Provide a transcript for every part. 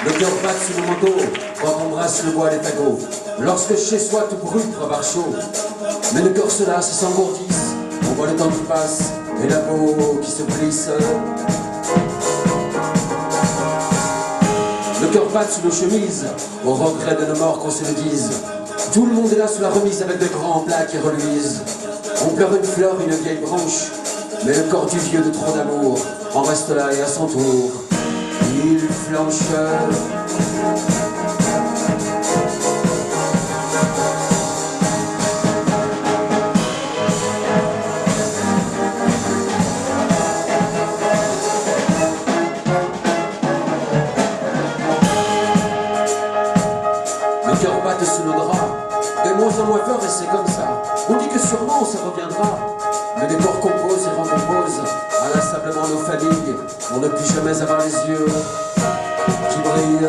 Le cœur bat sous le manteau quand on brasse le bois des fagots. Lorsque chez soi tout brûle pour avoir chaud. Mais le cœur se lasse et s'engourdisse. On voit le temps qui passe et la peau qui se plisse. Le cœur bat sous nos chemises, au regret de nos morts qu'on se le dise. Tout le monde est là sous la remise avec de grands plats qui reluisent. On pleure une fleur, une vieille branche, mais le corps du vieux de trop d'amour en reste là et à son tour, il flanche. Le cœur bat sous nos draps, de moins en moins fort et c'est comme ça. On dit que sûrement ça reviendra. Mais les corps composent et recomposent inlassablement nos familles pour ne plus jamais avoir les yeux qui brillent.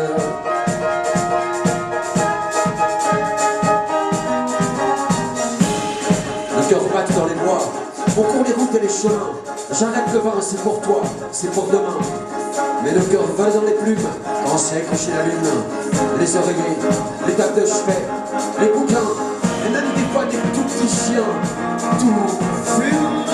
Le cœur bat dans les bois, on court les routes et les chemins. J'arrête le vin, c'est pour toi, c'est pour demain. Mais le cœur vole dans les plumes quand c'est couché la lune. Les oreillers, les tables de chevet, les bouquins, et même des fois des tout petits chiens, tout fume.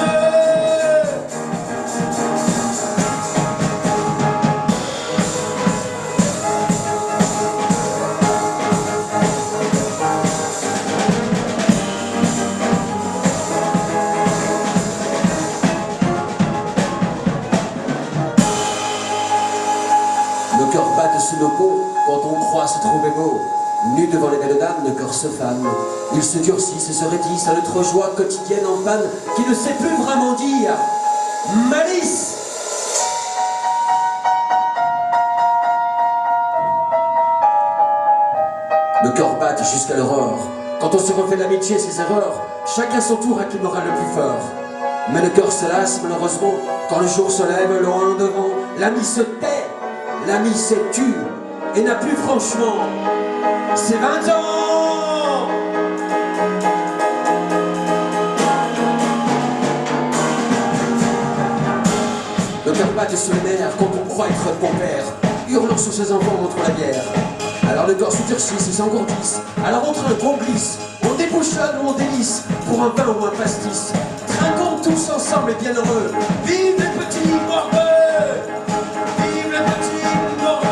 Nos cœurs battent sous nos peaux quand on croit se trouver beau. Nus devant les belles dames, nos cœurs se fanent. Ils se durcissent et se raidissent à notre joie quotidienne en panne qui ne sait plus vraiment dire malice. Nos cœurs battent jusqu'à l'aurore. Quand on se refait l'amitié et ses erreurs, chacun son tour a qui le moral le plus fort. Mais le cœur se lasse malheureusement quand le jour se lève loin devant. L'ami se tait, l'ami se tue et n'a plus franchement ses 20 ans. Le cœur bat sur les nerfs quand on croit être bon père, hurlant sur ses enfants contre la bière. Alors le corps se durcit et s'engourdisse. Alors on trinque, on glisse, on débouchonne ou on délice pour un pain ou un pastis. Trinquons tous ensemble et bien heureux. Vive les petits morbeux, vive les petits morbeux.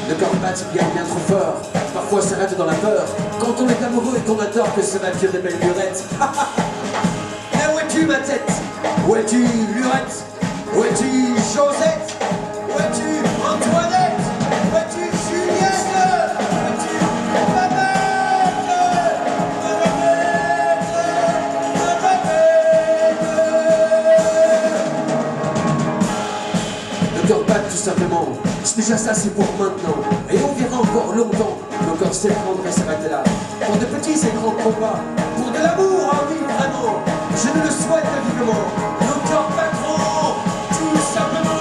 Le corps bat bien trop fort. Parfois s'arrête dans la peur quand on est amoureux et qu'on a tort que ça va durer belle lurette. Et où es-tu ma tête? Où es-tu Lurette? Où es-tu Josette? Où es-tu Antoinette? Où es-tu Juliette? Où es-tu Babette? Le cœur bat tout simplement. C'est déjà ça, c'est pour maintenant. Et on verra encore longtemps nos corps s'effondrer et s'arrêter là. Pour de petits et grands combats, pour de l'amour en vie vraiment. Je ne le souhaite vivement. Nos cœurs battront tout simplement.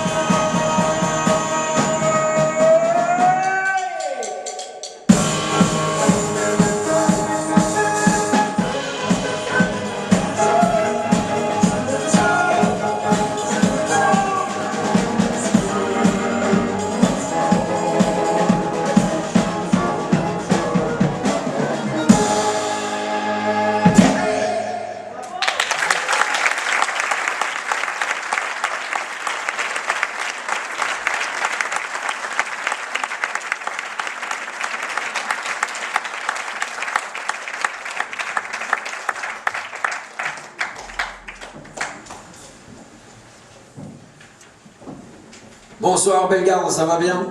Bonsoir Bellegarde, ça va bien?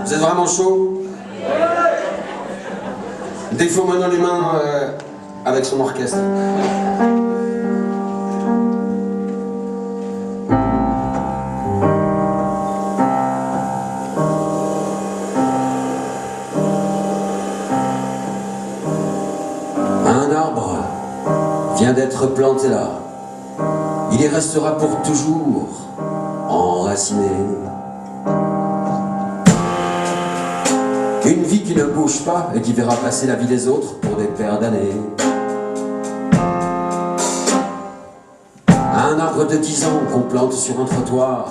Vous êtes vraiment chaud? Défends-moi dans les mains avec son orchestre. Un arbre vient d'être planté là. Il y restera pour toujours enraciné. Une vie qui ne bouge pas et qui verra passer la vie des autres pour des paires d'années. Un arbre arbre de 10 ans qu'on plante sur un trottoir,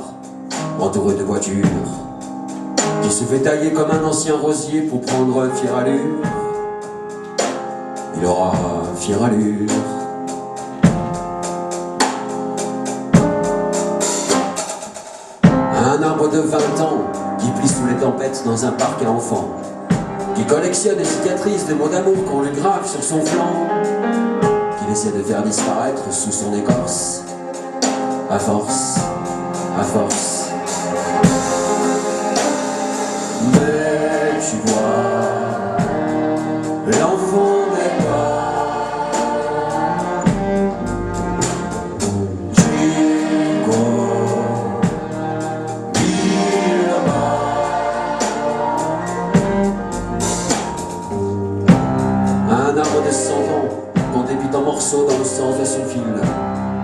entouré de voitures, qui se fait tailler comme un ancien rosier pour prendre fière allure. Il aura fière allure. Un arbre de 20 ans qui plie sous les tempêtes dans un parc à enfants, qui collectionne les cicatrices de mots d'amour qu'on lui grave sur son flanc, qu'il essaie de faire disparaître sous son écorce, à force, à force. Mais tu vois, l'enfant n'est pas Chico, Biloba. Un arbre de 100 ans qu'on débite en morceaux dans le sens de son fil,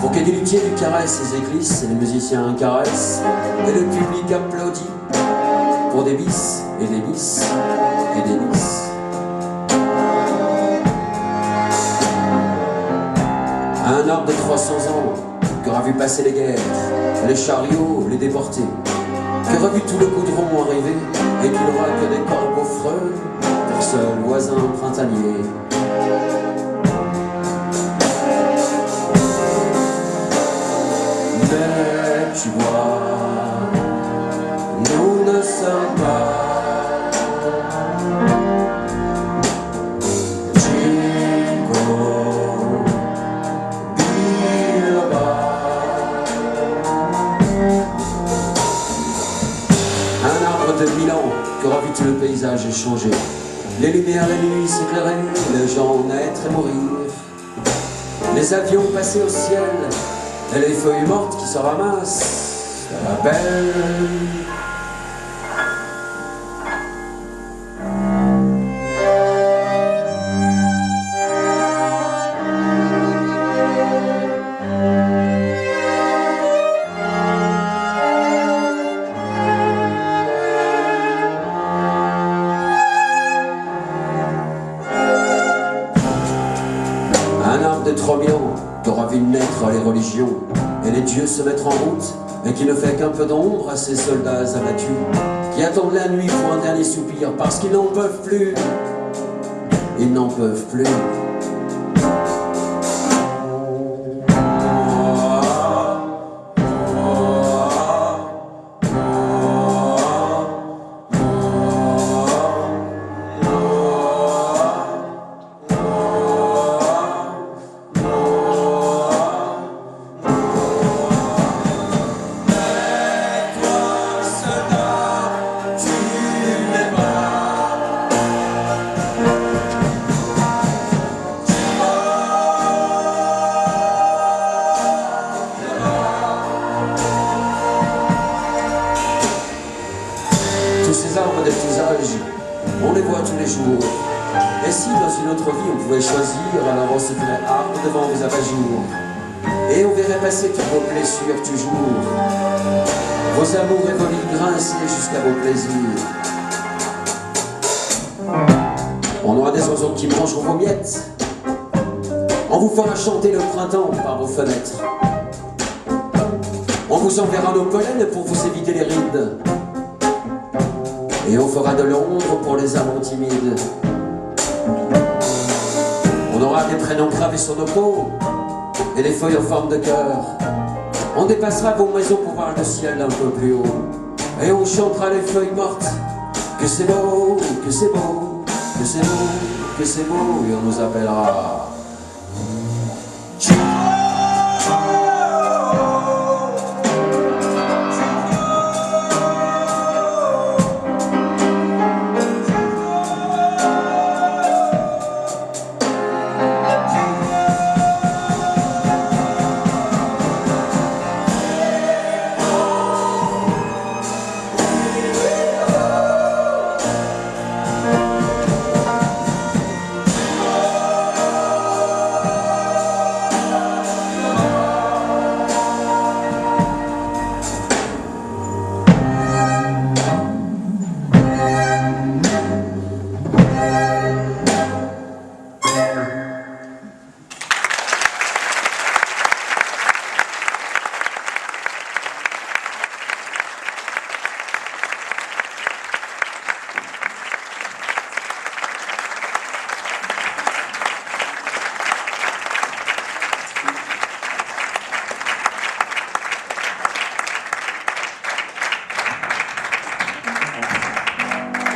pour que des luthiers lui caressent ses éclisses et les musiciens caressent et le public applaudit pour des bis et des bis et des bis. Un arbre de 300 ans qui aura vu passer les guerres, les chariots, les déportés, qui aura vu tout le goudron arriver et qui n'aura que des corbeaux freux pour seul voisin printanier. Mais tu vois, nous ne sommes pas Chico, Biloba. Un arbre de 1000 ans qui aura vu tout le paysage changer, les lumières la nuit s'éclairer, les gens naître et mourir, les avions passer au ciel et les feuilles mortes qui se ramassent à la belle. Un arbre de 3000 ans qui aura vu naître les religions et les dieux se mettre en route, et qui ne fait qu'un peu d'ombre à ces soldats abattus, qui attendent la nuit pour un dernier soupir, parce qu'ils n'en peuvent plus. Ils n'en peuvent plus. Tous ces arbres de tous âges, on les voit tous les jours. Et si dans une autre vie on pouvait choisir, alors on se ferait arbre devant vos abat-jours. Et on verrait passer toutes vos blessures toujours, vos amours et vos lits grincer jusqu'à vos plaisirs. On aura des oiseaux qui mangeront vos miettes, on vous fera chanter le printemps par vos fenêtres. On vous enverra nos pollens pour vous éviter les rides, et on fera de l'ombre pour les amants timides. On aura des prénoms gravés sur nos peaux et des feuilles en forme de cœur. On dépassera vos maisons pour voir le ciel un peu plus haut, et on chantera les feuilles mortes, que c'est beau, que c'est beau, que c'est beau, que c'est beau, et on nous appellera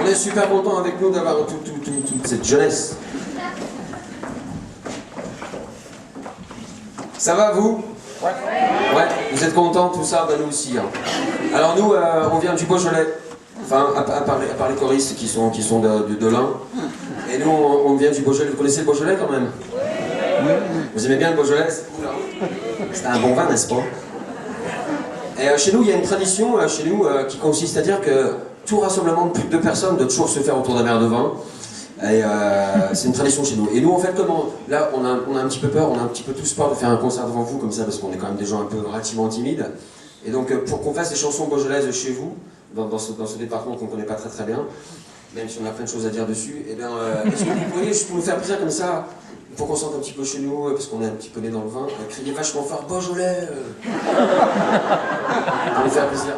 On est super content avec nous d'avoir toute cette jeunesse. Ça va vous? Ouais, vous êtes contents, tout ça? Ben nous aussi. Hein. Alors nous, on vient du Beaujolais. Enfin, à part les choristes qui sont de l'Ain. Et nous, on vient du Beaujolais. Vous connaissez le Beaujolais quand même? Vous aimez bien le Beaujolais? C'est cool, hein? C'est un bon vin, n'est-ce pas? Et chez nous, il y a une tradition qui consiste à dire que tout rassemblement de plus de 2 personnes doit toujours se faire autour d'un verre de vin. Et c'est une tradition chez nous. Et nous, en fait, là, on a un petit peu peur, on a un petit peu tous peur de faire un concert devant vous comme ça, parce qu'on est quand même des gens un peu relativement timides. Et donc, pour qu'on fasse des chansons beaujolaises chez vous, dans ce département qu'on ne connaît pas très bien, même si on a plein de choses à dire dessus, et bien, est-ce que vous pourriez juste pour nous faire plaisir comme ça, pour qu'on sente un petit peu chez nous, parce qu'on est un petit peu né dans le vin, crier vachement fort Beaujolais pour nous faire plaisir.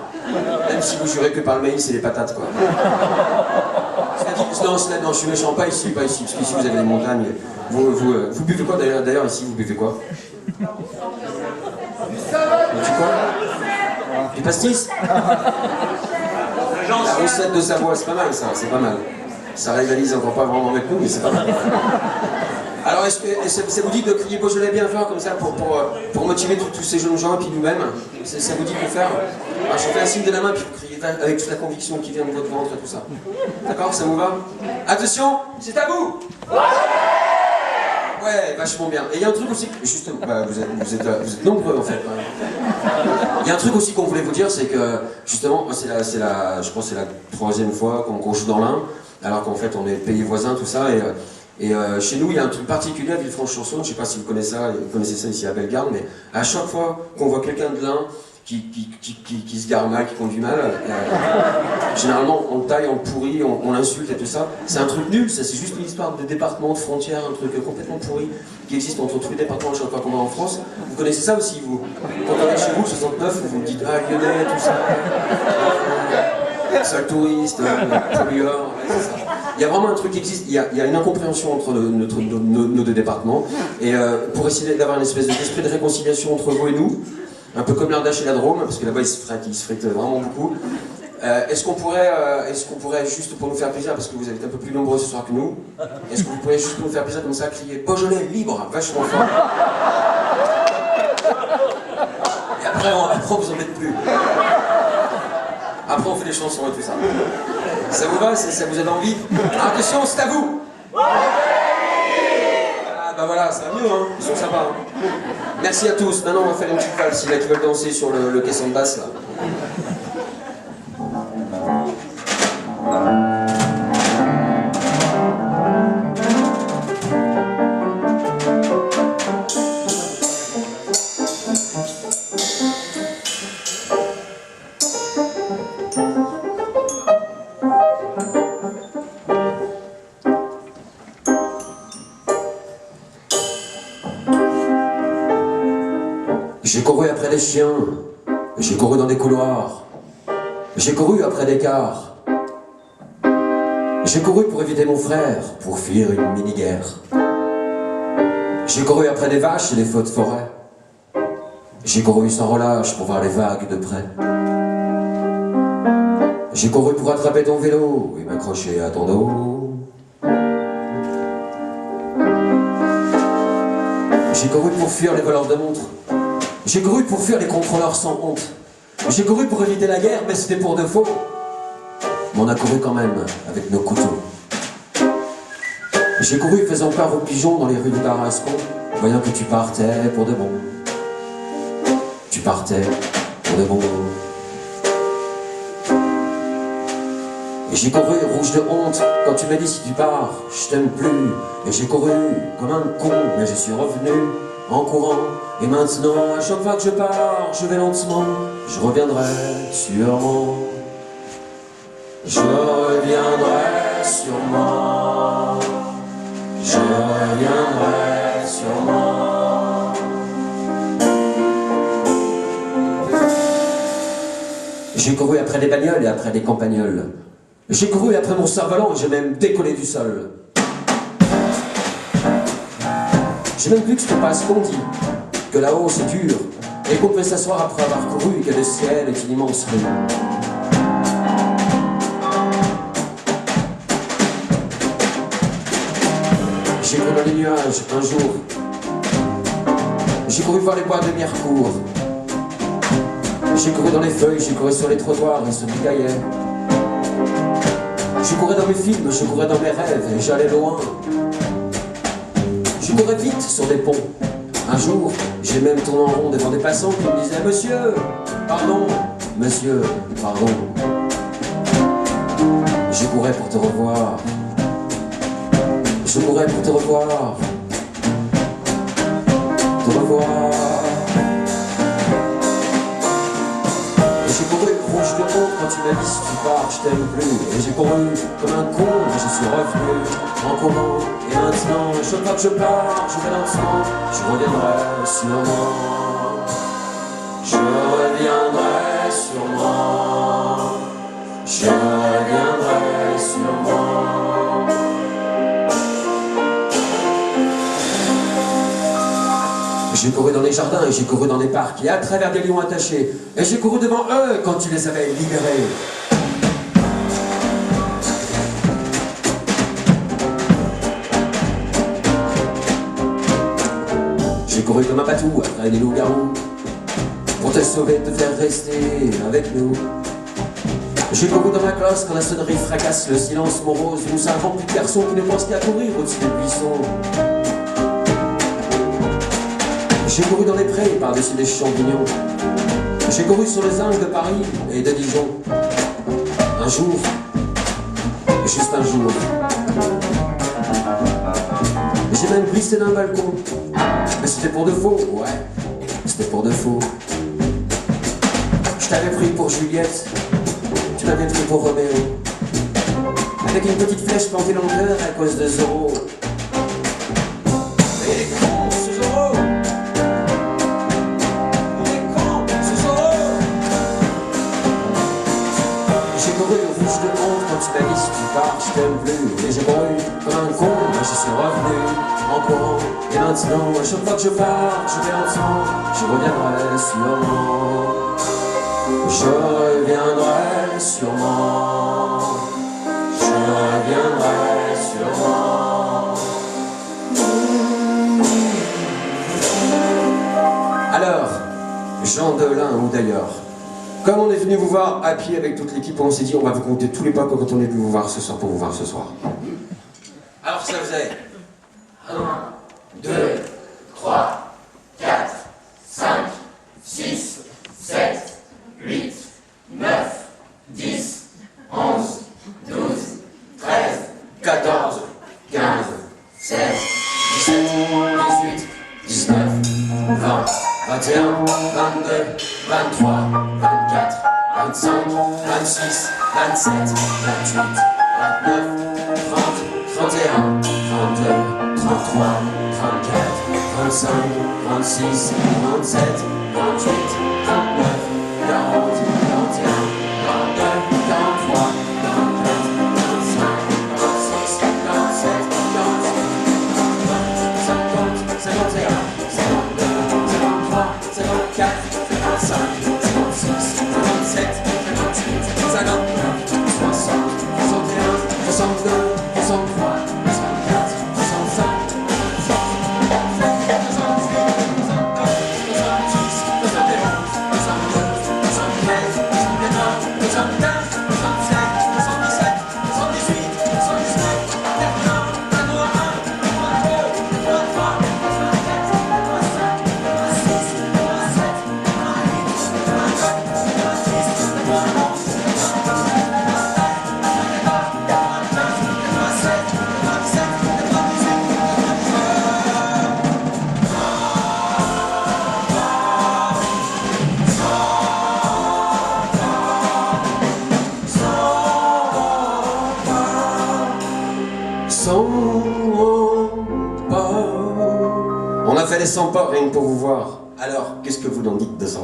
Même si vous jurez que par le maïs et les patates, quoi. Non, je suis méchant, pas ici, parce qu'ici vous avez les montagnes. Vous buvez quoi d'ailleurs ici, vous buvez quoi? Du quoi? Du pastis? La recette de Savoie, c'est pas mal ça, c'est pas mal. Ça rivalise encore pas vraiment avec nous, mais c'est pas mal. Alors, est-ce que ça vous dit de crier Beaujolais bien fort comme ça pour motiver tous ces jeunes gens et puis nous-mêmes? Ça vous dit de le faire? Alors, je fais un signe de la main puis vous criez avec toute la conviction qui vient de votre ventre et tout ça. D'accord? Ça vous va? Attention, c'est à vous! Ouais, vachement bien. Et il y a un truc aussi, justement, vous êtes nombreux en fait. Il y a un truc aussi qu'on voulait vous dire, c'est que justement, je crois que c'est la 3e fois qu'on joue dans l'Ain, alors qu'en fait on est pays voisins, tout ça. Et chez nous, il y a un truc particulier à Villefranche-sur-Saône, je ne sais pas si vous connaissez ça ici à Bellegarde, mais à chaque fois qu'on voit quelqu'un de l'Ain qui se gare mal, qui conduit mal, généralement on le taille, on le pourrit, on l'insulte et tout ça. C'est un truc nul, ça, c'est juste une histoire de département, de frontières, un truc complètement pourri qui existe entre tous les départements à chaque fois qu'on va en France. Vous connaissez ça aussi, vous? Quand on est chez vous, le 69, vous vous dites ah Lyonnais, tout ça. Sale touriste, pollueur, ouais, c'est ça. Il y a vraiment un truc qui existe, il y a une incompréhension entre nos 2 départements, et pour essayer d'avoir une espèce d'esprit de réconciliation entre vous et nous, un peu comme l'Ardèche et la Drôme, parce que là-bas ils se fritent vraiment beaucoup, est-ce qu'on pourrait juste pour nous faire plaisir, parce que vous êtes un peu plus nombreux ce soir que nous, est-ce que vous pourriez juste nous faire plaisir comme ça, crier Beaujolais libre, vachement fort. Et après on vous embête plus. Après on fait des chansons et tout ça. Ça vous va? Ça vous donne envie? Attention, c'est à vous! Ah bah voilà, ça va mieux, hein? Ils sont sympas. Hein? Merci à tous. Maintenant on va faire une petite valse, s'il y en a qui veulent danser sur le caisson de basse là. J'ai couru après des chiens, j'ai couru dans des couloirs, j'ai couru après des cars, j'ai couru pour éviter mon frère, pour fuir une mini-guerre. J'ai couru après des vaches et des feux de forêt, j'ai couru sans relâche pour voir les vagues de près. J'ai couru pour attraper ton vélo et m'accrocher à ton dos. J'ai couru pour fuir les voleurs de montres. J'ai couru pour fuir les contrôleurs sans honte. J'ai couru pour éviter la guerre, mais c'était pour de faux. Mais on a couru quand même, avec nos couteaux. J'ai couru faisant peur aux pigeons dans les rues de Tarascon, voyant que tu partais pour de bon. Tu partais pour de bon. Et j'ai couru rouge de honte quand tu m'as dit si tu pars, je t'aime plus. Et j'ai couru comme un con, mais je suis revenu en courant. Et maintenant, à chaque fois que je pars, je vais lentement, je reviendrai sûrement. Je reviendrai sûrement. Je reviendrai sûrement. J'ai couru après des bagnoles et après des campagnols. J'ai couru après mon cerf-volant et j'ai même décollé du sol. J'ai même vu que c'était pas ce qu'on dit, que là-haut c'est dur, et qu'on peut s'asseoir après avoir couru, et que le ciel est une immense rue. J'ai couru dans les nuages un jour. J'ai couru voir les bois de Mirecourt. J'ai couru dans les feuilles, j'ai couru sur les trottoirs et sur les cahiers. Je courais dans mes films, je courais dans mes rêves et j'allais loin. Je courais vite sur des ponts. Un jour, j'ai même tourné en rond devant des passants qui me disaient « Monsieur, pardon, monsieur, pardon ». Je courais pour te revoir. Je courais pour te revoir. Te revoir. J'ai couru rouge de honte quand tu m'as dit si tu pars, je t'aime plus. Et j'ai couru comme un con, mais je suis revenu en courant. Et maintenant, chaque fois que je pars, je vais lentement. Je reviendrai sûrement. Je reviendrai sûrement. Je reviendrai sûrement. J'ai couru dans les jardins et j'ai couru dans les parcs et à travers des lions attachés. Et j'ai couru devant eux quand tu les avais libérés. J'ai couru comme un patou après des loups-garous pour te sauver, te faire rester avec nous. J'ai couru dans ma classe quand la sonnerie fracasse le silence morose. Nous savons plus de garçons qui ne pensent qu'à courir au-dessus des buissons. J'ai couru dans les prés par-dessus des champignons. J'ai couru sur les Indes de Paris et de Dijon. Un jour, juste un jour, j'ai même glissé d'un balcon. Mais c'était pour de faux, ouais, c'était pour de faux. Je t'avais pris pour Juliette, tu m'avais pris pour Roméo. Avec une petite flèche plantée dans le cœur à cause de Zorro. Mais il est con, ce Zorro! J'ai couru rouge de honte quand tu m'as dit si tu pars, je t'aime plus. Et j'ai couru comme un con, mais je suis revenu en courant. Et maintenant, à chaque fois que je pars, je vais lentement. Je reviendrai sûrement. Je reviendrai sûrement. Je reviendrai sûrement. Alors, Jean Delin ou d'ailleurs, comme on est venu vous voir à pied avec toute l'équipe, on s'est dit on va vous compter tous les pas quand on est venu vous voir ce soir pour vous voir ce soir. Alors ça faisait 1, 2, 3, 4, 5, 6, 7, 8, 9, 10, 11, 12, 13, 14, 15, 16, 17, 18, 19, 20, 21, 22, 23, 24, 25, 26, 27, 28, 29, 30, 31, 32, 33, 34, 35, 36, 37, 38, 39, 40, 41, 42, 43, 44, 45, 46, 47, 48, 50, 51, 52, 53, 54, 55, 56, 57, 58, 59, 60, 61, 62, 63, 64, 65, 67, 68, 69, 70, 71, 72, 73, 74, 75, 77, 77, 78, 79, 80, 81, 82, 83, 84, 85, 86, 87, 100 pas. On a fait les 100 pas rien que pour vous voir. Alors, qu'est-ce que vous en dites de ça?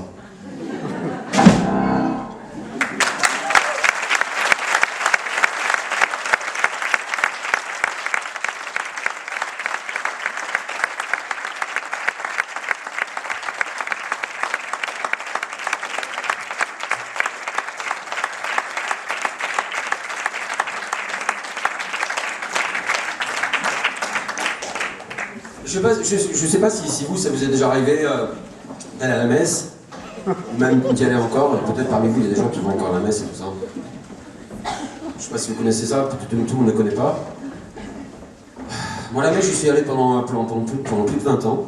Je sais pas si vous, ça vous est déjà arrivé d'aller à la messe, ou même d'y aller encore. Peut-être parmi vous, il y a des gens qui vont encore à la messe et tout ça. Je sais pas si vous connaissez ça, peut-être tout le monde ne connaît pas. Moi, à la messe, j'y suis allé pendant plus de 20 ans.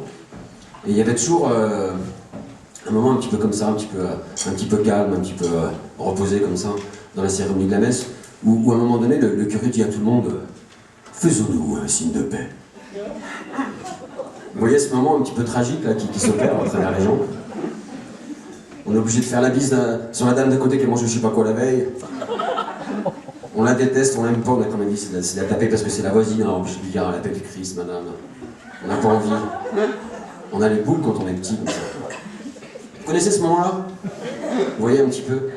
Et il y avait toujours un moment un petit peu comme ça, un petit peu calme, un petit peu reposé comme ça, dans la cérémonie de la messe, où à un moment donné, le curé dit à tout le monde faisons-nous un signe de paix. Vous voyez ce moment un petit peu tragique là, qui s'opère à travers les gens. On est obligé de faire la bise sur la dame d'à côté qui a mangé je sais pas quoi la veille. On la déteste, on l'aime pas, on a quand même dit c'est la taper parce que c'est la voisine, alors je lui dis la paix du Christ, madame. On n'a pas envie. On a les boules quand on est petit comme ça. Vous connaissez ce moment-là? Vous voyez un petit peu?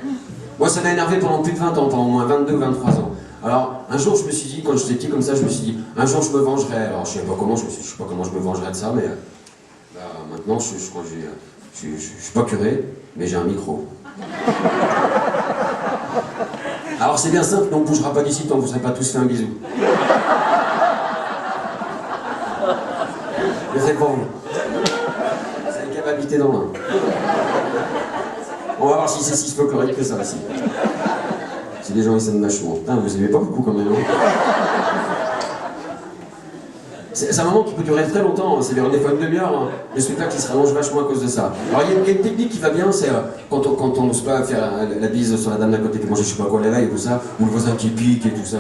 Moi ça m'a énervé pendant plus de 20 ans, pendant au moins 22, 23 ans. Alors, un jour, je me suis dit, quand j'étais petit comme ça, je me suis dit, un jour, je me vengerai. Alors, je sais pas comment je me vengerai de ça, mais maintenant, je suis pas curé, mais j'ai un micro. Alors, c'est bien simple, on ne bougera pas d'ici tant que vous ne serez pas tous fait un bisou. Mais c'est pour vous. C'est une capacité dans l'un. On va voir si c'est si folklorique que ça aussi. Si les gens ils s'aiment vachement. Putain, vous aimez pas beaucoup quand même. C'est un moment qui peut durer très longtemps, hein. C'est des fois une demi-heure, hein. Le spectacle qui se rallonge vachement à cause de ça. Alors il y a une technique qui va bien, c'est quand on n'ose pas faire la bise sur la dame d'à côté qui mange je sais pas quoi la veille et tout ça, ou le voisin qui pique et tout ça,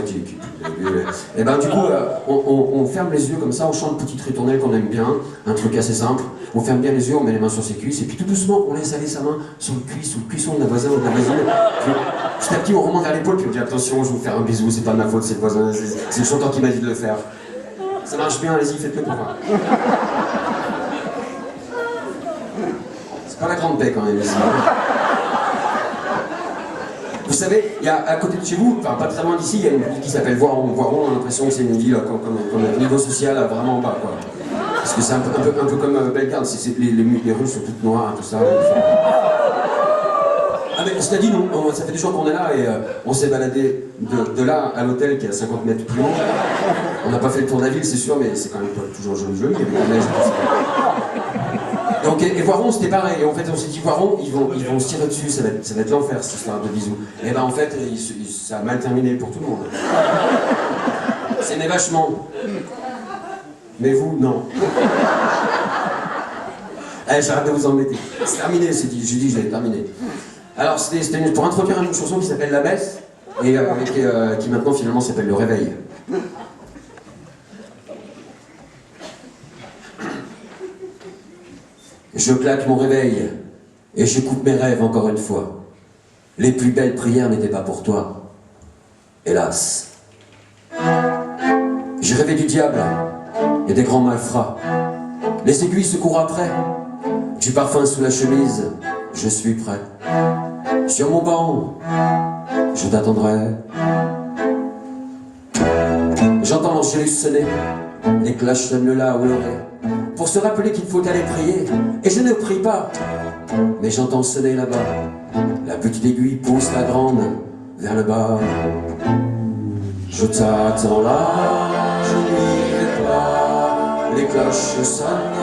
et ben du coup on ferme les yeux comme ça, on chante petite ritournelle qu'on aime bien, un truc assez simple, on ferme bien les yeux, on met les mains sur ses cuisses, et puis tout doucement on laisse aller sa main sur le cuisse, ou le cuisson de la voisine ou de la voisine. Puis, petit à petit on remonte vers l'épaule, puis on dit attention, je vais vous faire un bisou, c'est pas de ma faute, c'est le voisin, c'est le chanteur qui m'a dit de le faire. Ça marche bien, allez-y, faites-le pour moi. C'est pas la grande paix quand même ici. Vous savez, il y a à côté de chez vous, enfin pas très loin d'ici, il y a une ville qui s'appelle Voiron. Voiron, on a l'impression que c'est une ville comme un niveau social vraiment bas, quoi. Parce que c'est un peu comme Bellegarde, les rues sont toutes noires, tout ça. Ah mais cela dit, ça fait des jours qu'on est là et on s'est baladé de là à l'hôtel qui est à 50 mètres plus loin. On n'a pas fait le tour de la ville, c'est sûr, mais c'est quand même pas toujours joli, il y avait de la neige et tout ça. Donc, et Voiron, c'était pareil. Et en fait, on s'est dit, Voiron, ils vont se tirer dessus, ça va être l'enfer, cette histoire de bisous. Et ben en fait, ça a mal terminé pour tout le monde. C'est mes vachement. Mais vous, non. Allez, j'arrête de vous embêter. C'est terminé, j'ai dit que j'allais terminer. Alors, c'était pour introduire une chanson qui s'appelle La Messe, et qui maintenant finalement s'appelle Le Réveil. Je claque mon réveil, et j'écoute mes rêves encore une fois. Les plus belles prières n'étaient pas pour toi, hélas. J'ai rêvé du diable et des grands malfrats. Les aiguilles se courent après, du parfum sous la chemise, je suis prêt. Sur mon banc, je t'attendrai. J'entends l'angélus sonner, les cloches sonnent le la ou le ré, pour se rappeler qu'il faut aller prier. Et je ne prie pas, mais j'entends sonner là-bas. La petite aiguille pousse la grande vers le bas. Je t'attends là, je n'irai pas. Les cloches sonnent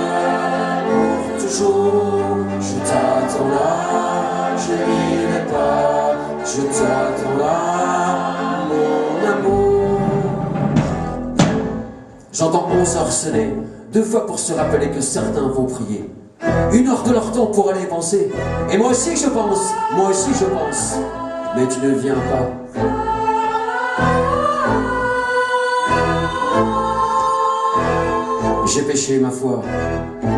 pour toujours. Je t'attends là, je n'irai pas. Je t'attends là, mon amour. J'entends 11 heures sonner, 2 fois pour se rappeler que certains vont prier. 1 heure de leur temps pour aller penser. Et moi aussi je pense, mais tu ne viens pas. J'ai péché ma foi,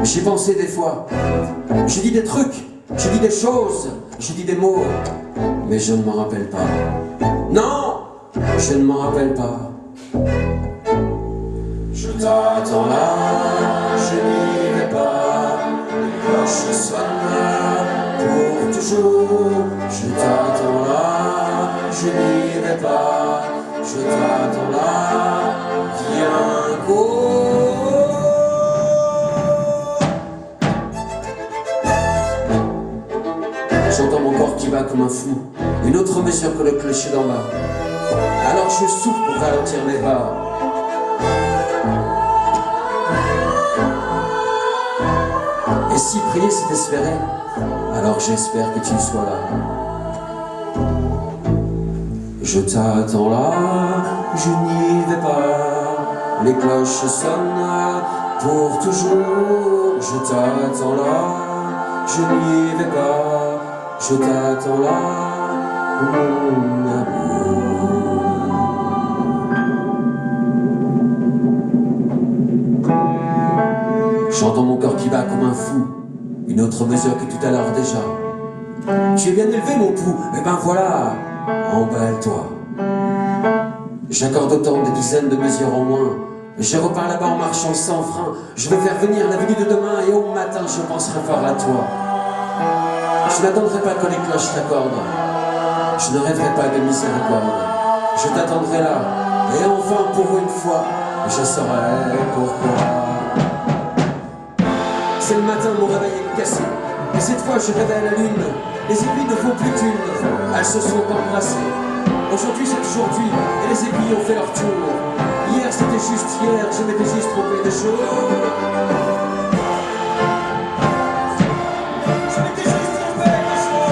j'ai pensé des fois, j'ai dit des trucs, j'ai dit des choses, j'ai dit des mots, mais je ne m'en rappelle pas. Non, je ne m'en rappelle pas. Je t'attends là, je n'irai pas. Les cloches sonnent pour toujours. Je t'attends là, je n'irai pas. Je t'attends là, viens go. J'entends mon corps qui bat comme un fou, une autre mesure que le clocher d'en bas. Alors je souffle pour ralentir mes pas. si prier c'est espérer, alors j'espère que tu sois là. Je t'attends là, je n'y vais pas. Les cloches sonnent pour toujours. Je t'attends là, je n'y vais pas. Je t'attends là, mon amour. J'entends mon corps qui bat comme un fou, une autre mesure que tout à l'heure déjà. Tu es bien élevé mon pouls, et ben voilà, emballe-toi. J'accorde autant des dizaines de mesures en moins. Je repars là-bas en marchant sans frein. Je vais faire venir la venue de demain et au matin je penserai fort à toi. Je n'attendrai pas que les cloches t'accordent. Je ne rêverai pas de miséricorde. Je t'attendrai là, et enfin pour une fois, je saurai pourquoi. C'est le matin, mon réveil est cassé. Et cette fois je rêvais à la lune. Les aiguilles ne font plus qu'une, elles se sont embrassées. Aujourd'hui c'est aujourd'hui, et les aiguilles ont fait leur tour. Hier c'était juste hier, je m'étais juste trompé de choses. Je m'étais juste trompé de choses. Je m'étais juste trompé de choses.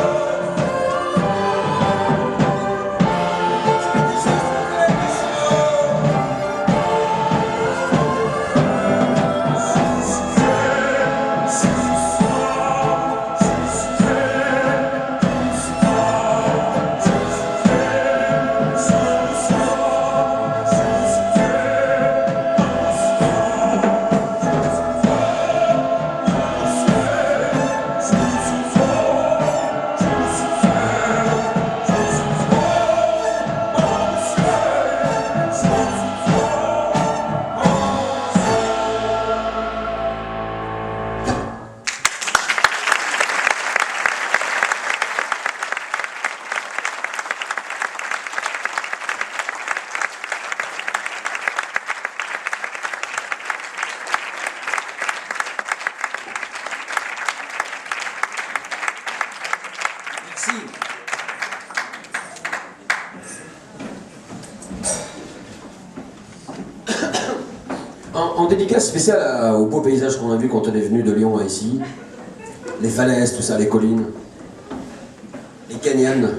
Merci. En dédicace spéciale au beau paysage qu'on a vu quand on est venu de Lyon à ici, les falaises, tout ça, les collines, les canyons.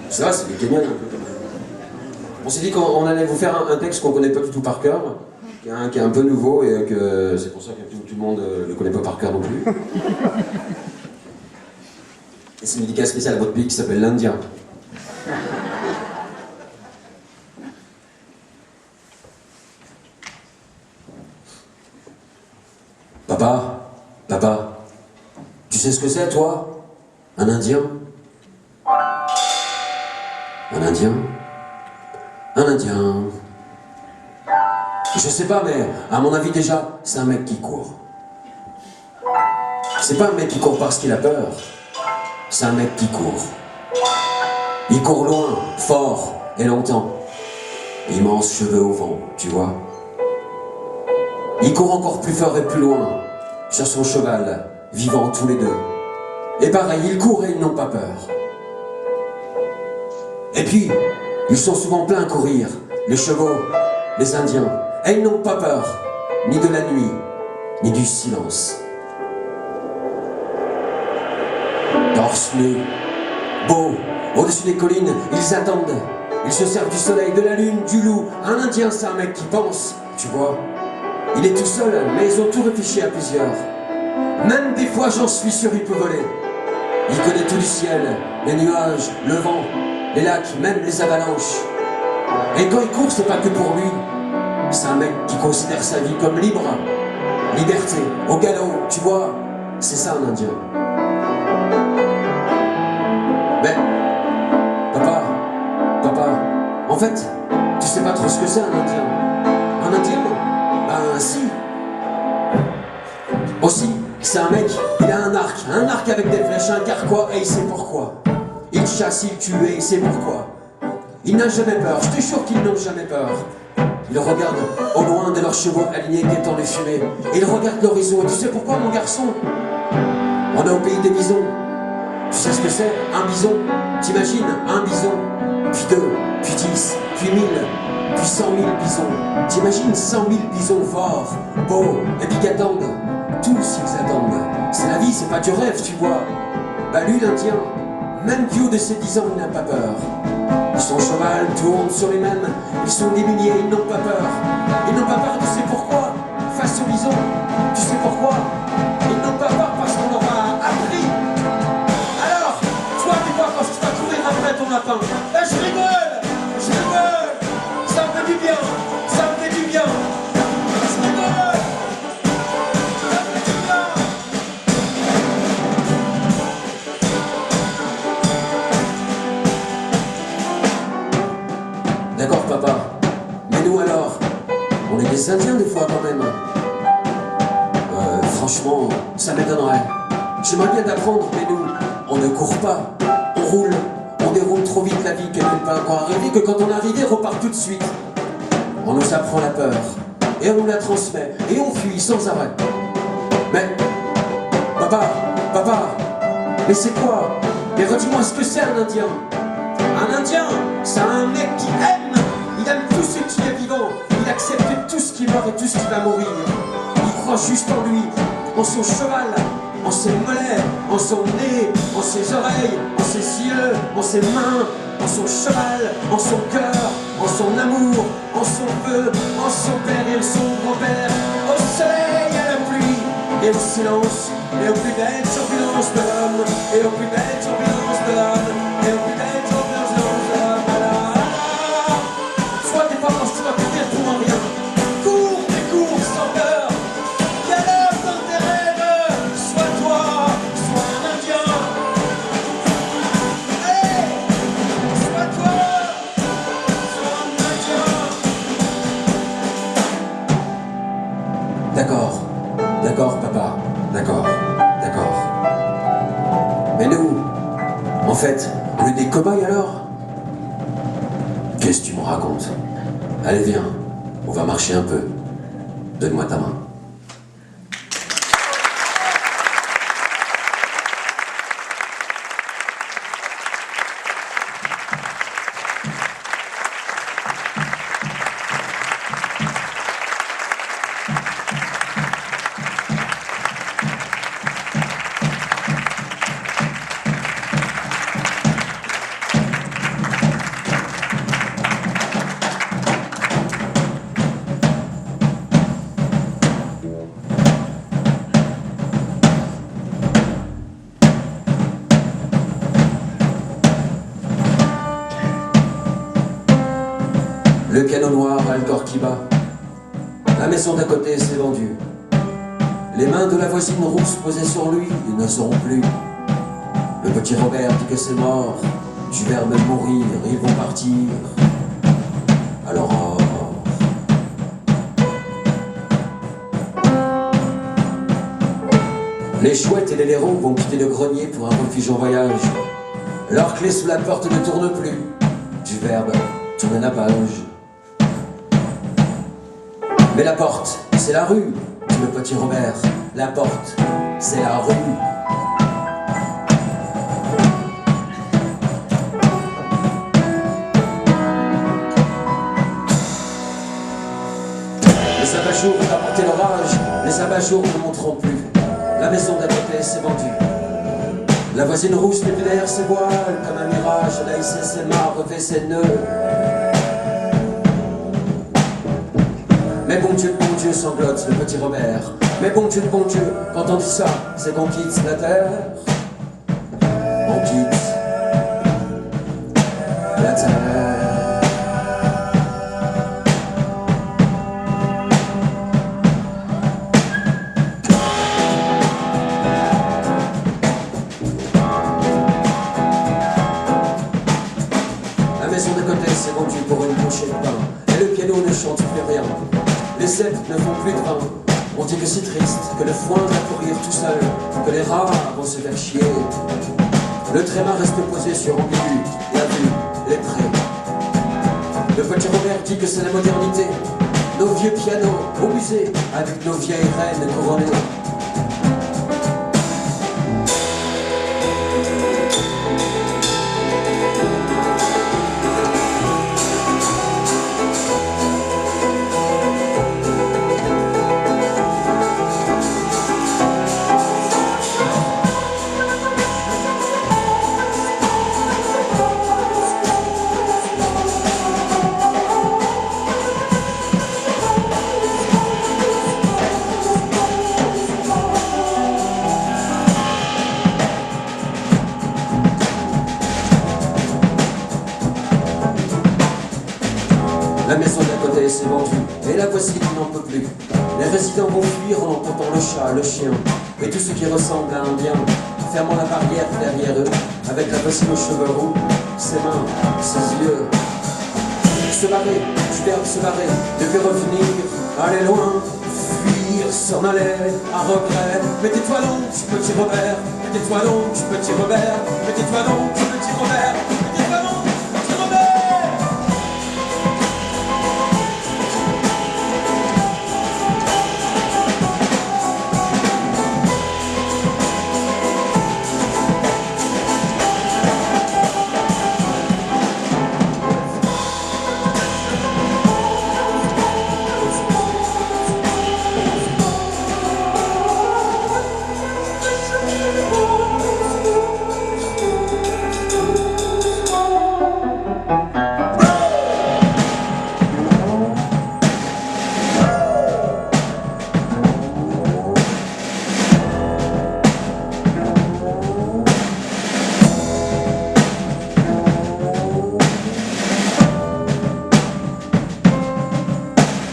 C'est vrai, c'est des canyons. On s'est dit qu'on allait vous faire un texte qu'on connaît pas du tout par cœur, qui est un peu nouveau et que c'est pour ça que tout le monde ne le connaît pas par cœur non plus. Et c'est une dédicace spéciale à votre pays qui s'appelle l'Indien. Papa, tu sais ce que c'est, toi? Un Indien? Un Indien? Un Indien? Je sais pas, mais à mon avis déjà, c'est un mec qui court. C'est pas un mec qui court parce qu'il a peur. C'est un mec qui court. Il court loin, fort et longtemps. Immenses cheveux au vent, tu vois. Il court encore plus fort et plus loin, sur son cheval, vivant tous les deux. Et pareil, ils courent et ils n'ont pas peur. Et puis, ils sont souvent pleins à courir, les chevaux, les Indiens. Et ils n'ont pas peur, ni de la nuit, ni du silence. Torse nu, beau, au-dessus des collines, ils attendent. Ils se servent du soleil, de la lune, du loup. Un Indien, c'est un mec qui pense, tu vois. Il est tout seul, mais ils ont tout réfléchi à plusieurs. Même des fois, j'en suis sûr, il peut voler. Il connaît tout du ciel, les nuages, le vent, les lacs, même les avalanches. Et quand il court, c'est pas que pour lui. C'est un mec qui considère sa vie comme libre. Liberté, au galop, tu vois. C'est ça un Indien. Mais, papa, en fait, tu sais pas trop ce que c'est un Indien. Un Indien? Ben si. Aussi, c'est un mec, il a un arc avec des flèches, un carquois, et il sait pourquoi. Il chasse, il tue, et il sait pourquoi. Il n'a jamais peur, je te jure qu'ils n'ont jamais peur. Ils regardent au loin de leurs chevaux alignés guettant les fumées. Et ils regardent l'horizon, et tu sais pourquoi mon garçon? On est au pays des bisons. Tu sais ce que c'est, un bison? T'imagines, un bison, puis 2, puis 10, puis 1000. puis 100 000 bisons. T'imagines 100 000 bisons forts, beaux, et puis qui attendent. Tous ils attendent. C'est la vie, c'est pas du rêve, tu vois. Bah lui, l'Indien, même du haut de ses 10 ans, il n'a pas peur. Son cheval tourne sur les mêmes, ils sont des milliers, ils n'ont pas peur. Ils n'ont pas peur, tu sais pourquoi? Face aux bisons, tu sais pourquoi? Ils n'ont pas peur parce qu'on leur a appris. Alors, toi, tu vois, quand tu vas courir après ton lapin, là, je rigole, ça me fait du bien, ça me fait du bien. Je rigole, ça me fait du bien. D'accord, papa, mais nous alors, on est des Indiens des fois quand même. Franchement, ça m'étonnerait. J'aimerais bien t'apprendre, mais nous, on ne court pas, on roule, on déroule trop vite la vie qu'elle n'est pas encore arrivée, que quand on est arrivé, on repart tout de suite. On nous apprend la peur, et on nous la transmet, et on fuit sans arrêt. Mais, papa, mais c'est quoi? Mais redis-moi ce que c'est un Indien. Un Indien, c'est un mec qui aime. Il aime tout ce qui est vivant. Il accepte tout ce qui meurt et tout ce qui va mourir. Il croit juste en lui, en son cheval, en ses mollets, en son nez, en ses oreilles, en ses yeux, en ses mains, en son cheval, en son cœur, en son amour, en son feu, en son père et en son grand-père, au soleil, à la pluie, et au silence, et aux plus belles turbulences de l'homme, et aux plus belles turbulences de l'homme, et aux plus belles turbulences de l'homme. Sois des fois quand tu vas courir pour en rien. Cours, mais cours sans peur. Galope dans tes rêves. Sois toi, sois un Indien. Allez, sois toi, sois un Indien. D'accord, papa, d'accord. Mais nous, en fait, on est des cobayes alors? Qu'est-ce que tu me racontes? Allez, viens, on va marcher un peu. Donne-moi ta main. Le canot noir a le corps qui bat. La maison d'à côté s'est vendue. Les mains de la voisine rousse posées sur lui, ils ne seront plus. Le petit Robert dit que c'est mort. Du verbe mourir, ils vont partir. Alors, les chouettes et les laireaux vont quitter le grenier pour un refuge en voyage. Leur clé sous la porte ne tourne plus. Du verbe tourne la page. Mais la porte, c'est la rue, dit le petit Robert. La porte, c'est la rue. Les abat-jours ont apporté l'orage, les abat-jours ne monteront plus. La maison d'à côté s'est vendue. La voisine rousse n'est plus derrière ses voiles, comme un mirage, elle a hissé ses mâts, refait ses nœuds. Mais bon Dieu, sanglote le petit Robert. Mais bon Dieu, quand on dit ça, c'est qu'on quitte la terre. On quitte la terre. La maison de côté s'est vendue pour une bouchée de pain. Et le piano ne chante plus rien. Les cèpes ne font plus de vin. On dit que c'est triste, que le foin va courir tout seul, que les rats vont se faire chier. Le tréma reste posé sur ambigu, la vue, les prés. Le petit Robert dit que c'est la modernité. Nos vieux pianos au musée, avec nos vieilles reines couronnées. s'est vendu, et la voisine n'en peut plus. Les résidents vont fuir en entendant le chat, le chien, et tout ce qui ressemble à un bien, fermant la barrière derrière eux, avec la voisine aux cheveux roux, ses mains, ses yeux. Se barrer, du verbe se barrer, devait revenir, aller loin, fuir, s'en aller, à regret. Mais tais-toi donc, petit Robert, mais tais-toi donc, petit Robert, mais tais-toi donc, petit Robert, mais tais-toi donc, petit Robert.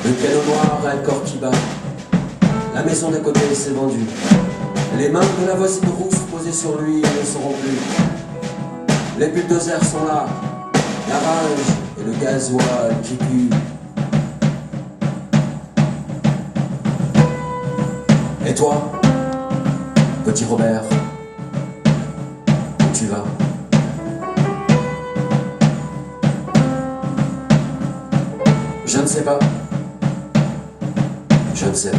Le piano noir a le corps qui bat. La maison d'à côté s'est vendue. Les mains de la voisine rousse posées sur lui ne seront plus. Les bulldozers sont là. La rage et le gasoil qui pue. Et toi, petit Robert, où tu vas? Je ne sais pas. Je ne sais pas.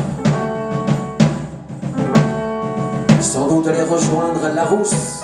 Sans doute aller rejoindre la rousse.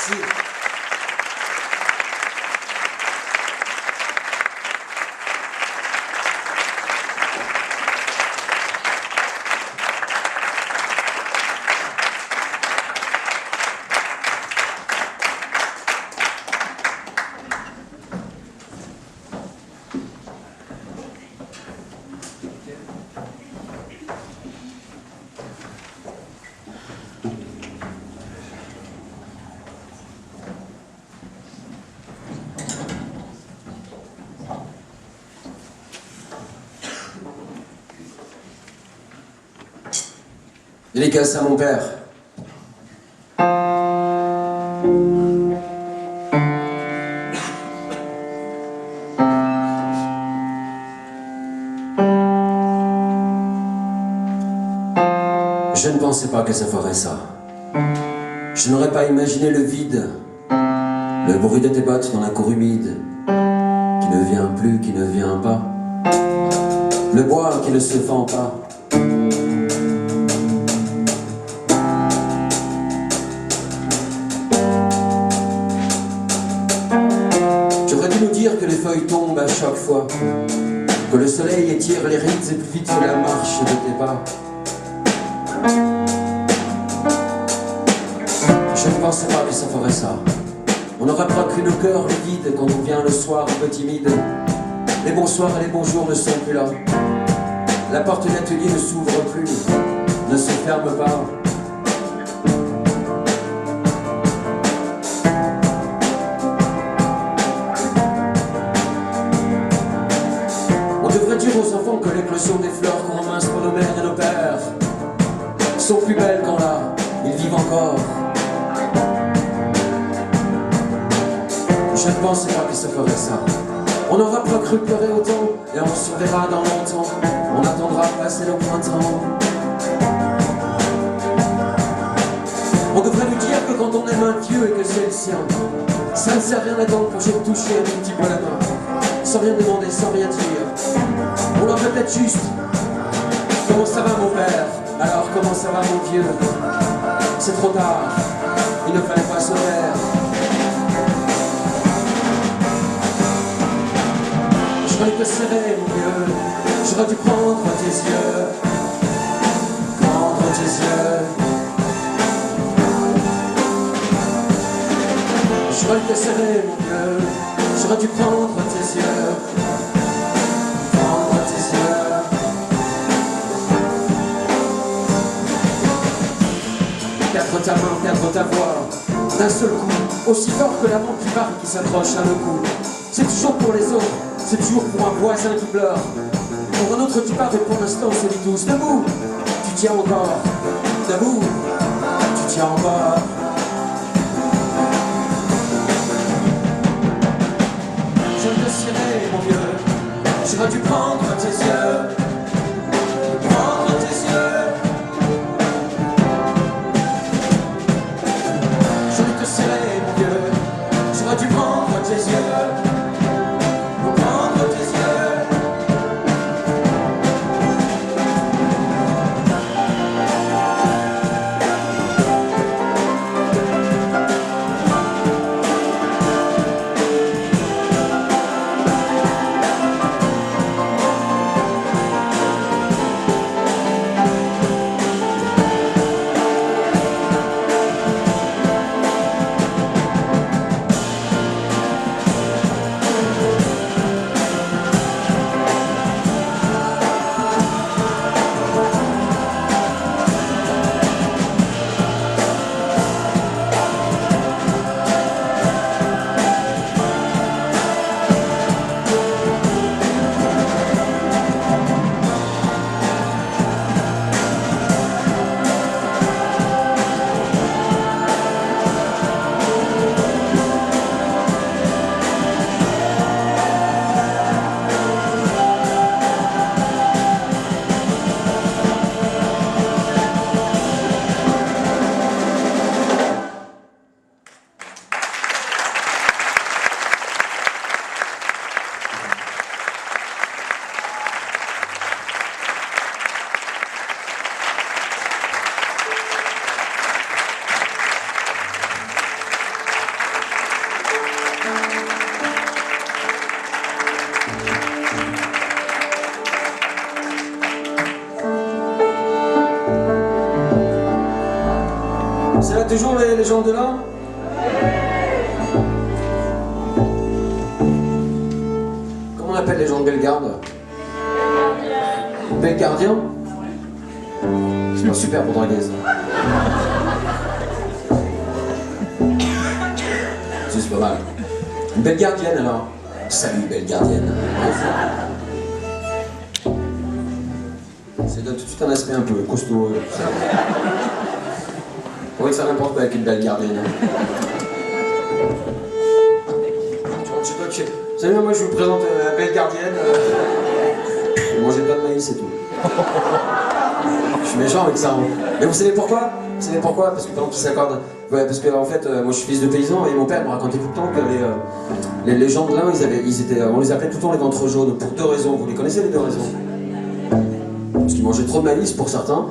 Merci. Dédicace à mon père. Je ne pensais pas que ça ferait ça. Je n'aurais pas imaginé le vide, le bruit de tes bottes dans la cour humide, qui ne vient plus, qui ne vient pas, le bois qui ne se fend pas. dire que les feuilles tombent à chaque fois, que le soleil étire les rides et plus vite que la marche de tes pas. Je ne pensais pas que ça ferait ça. On n'aurait pas cru nos cœurs vides quand on vient le soir un peu timide. Les bonsoirs et les bonjours ne sont plus là. La porte de l'atelier ne s'ouvre plus, ne se ferme pas. On devrait dire aux enfants que l'éclosion des fleurs qu'on ramasse pour nos mères et nos pères sont plus belles quand là, ils vivent encore. Je ne pensais pas que ça ferait ça. On n'aura pas cru pleurer autant, et on se reverra dans longtemps. On attendra passer le printemps. On devrait nous dire que quand on aime un vieux et que c'est le sien, ça ne sert à rien d'attendre pour juste toucher un petit peu la main, sans rien demander, sans rien dire. On leur répète juste: comment ça va mon père? Alors comment ça va mon vieux? C'est trop tard, il ne fallait pas se faire. J'aurais dû te serrer mon vieux, j'aurais dû prendre tes yeux, prendre tes yeux. J'aurais dû te serrer mon vieux, j'aurais dû prendre tes yeux, prendre tes yeux. Perdre ta main, perdre ta voix, d'un seul coup, aussi fort que la lampe qui part et qui s'accroche à nos coups. C'est toujours pour les autres. C'est toujours pour un voisin qui pleure, pour un autre qui part et pour l'instant c'est dit tous. Debout, tu tiens encore. Debout, tu tiens encore. Je te serrer mon vieux, j'aurais dû prendre tes yeux, prendre tes yeux. J'aurais te serrer mon vieux, j'aurais dû prendre tes yeux. C'est là toujours les gens de là? Comment on appelle les gens de Bellegarde? Bellegardiens? C'est pas super pour draguer ça. C'est pas mal. Une belle gardienne alors. Salut belle gardienne. Ça donne tout de suite un aspect un peu costaud. On pourrait que ça n'importe quoi avec une belle gardienne. Tu rentres chez toi, tu sais. Salut, moi je vous présente la belle gardienne. Je mangeais pas de maïs et tout. Je suis méchant avec ça. Hein. Mais vous savez pourquoi? Vous savez pourquoi? Parce que pendant qu'ils s'accordent. Ouais, parce que en fait, moi je suis fils de paysan et mon père me racontait tout le temps que les gens de l'Ain, on les appelait tout le temps les ventres jaunes pour deux raisons. Vous les connaissez les deux raisons? Parce qu'ils mangeaient trop de maïs pour certains.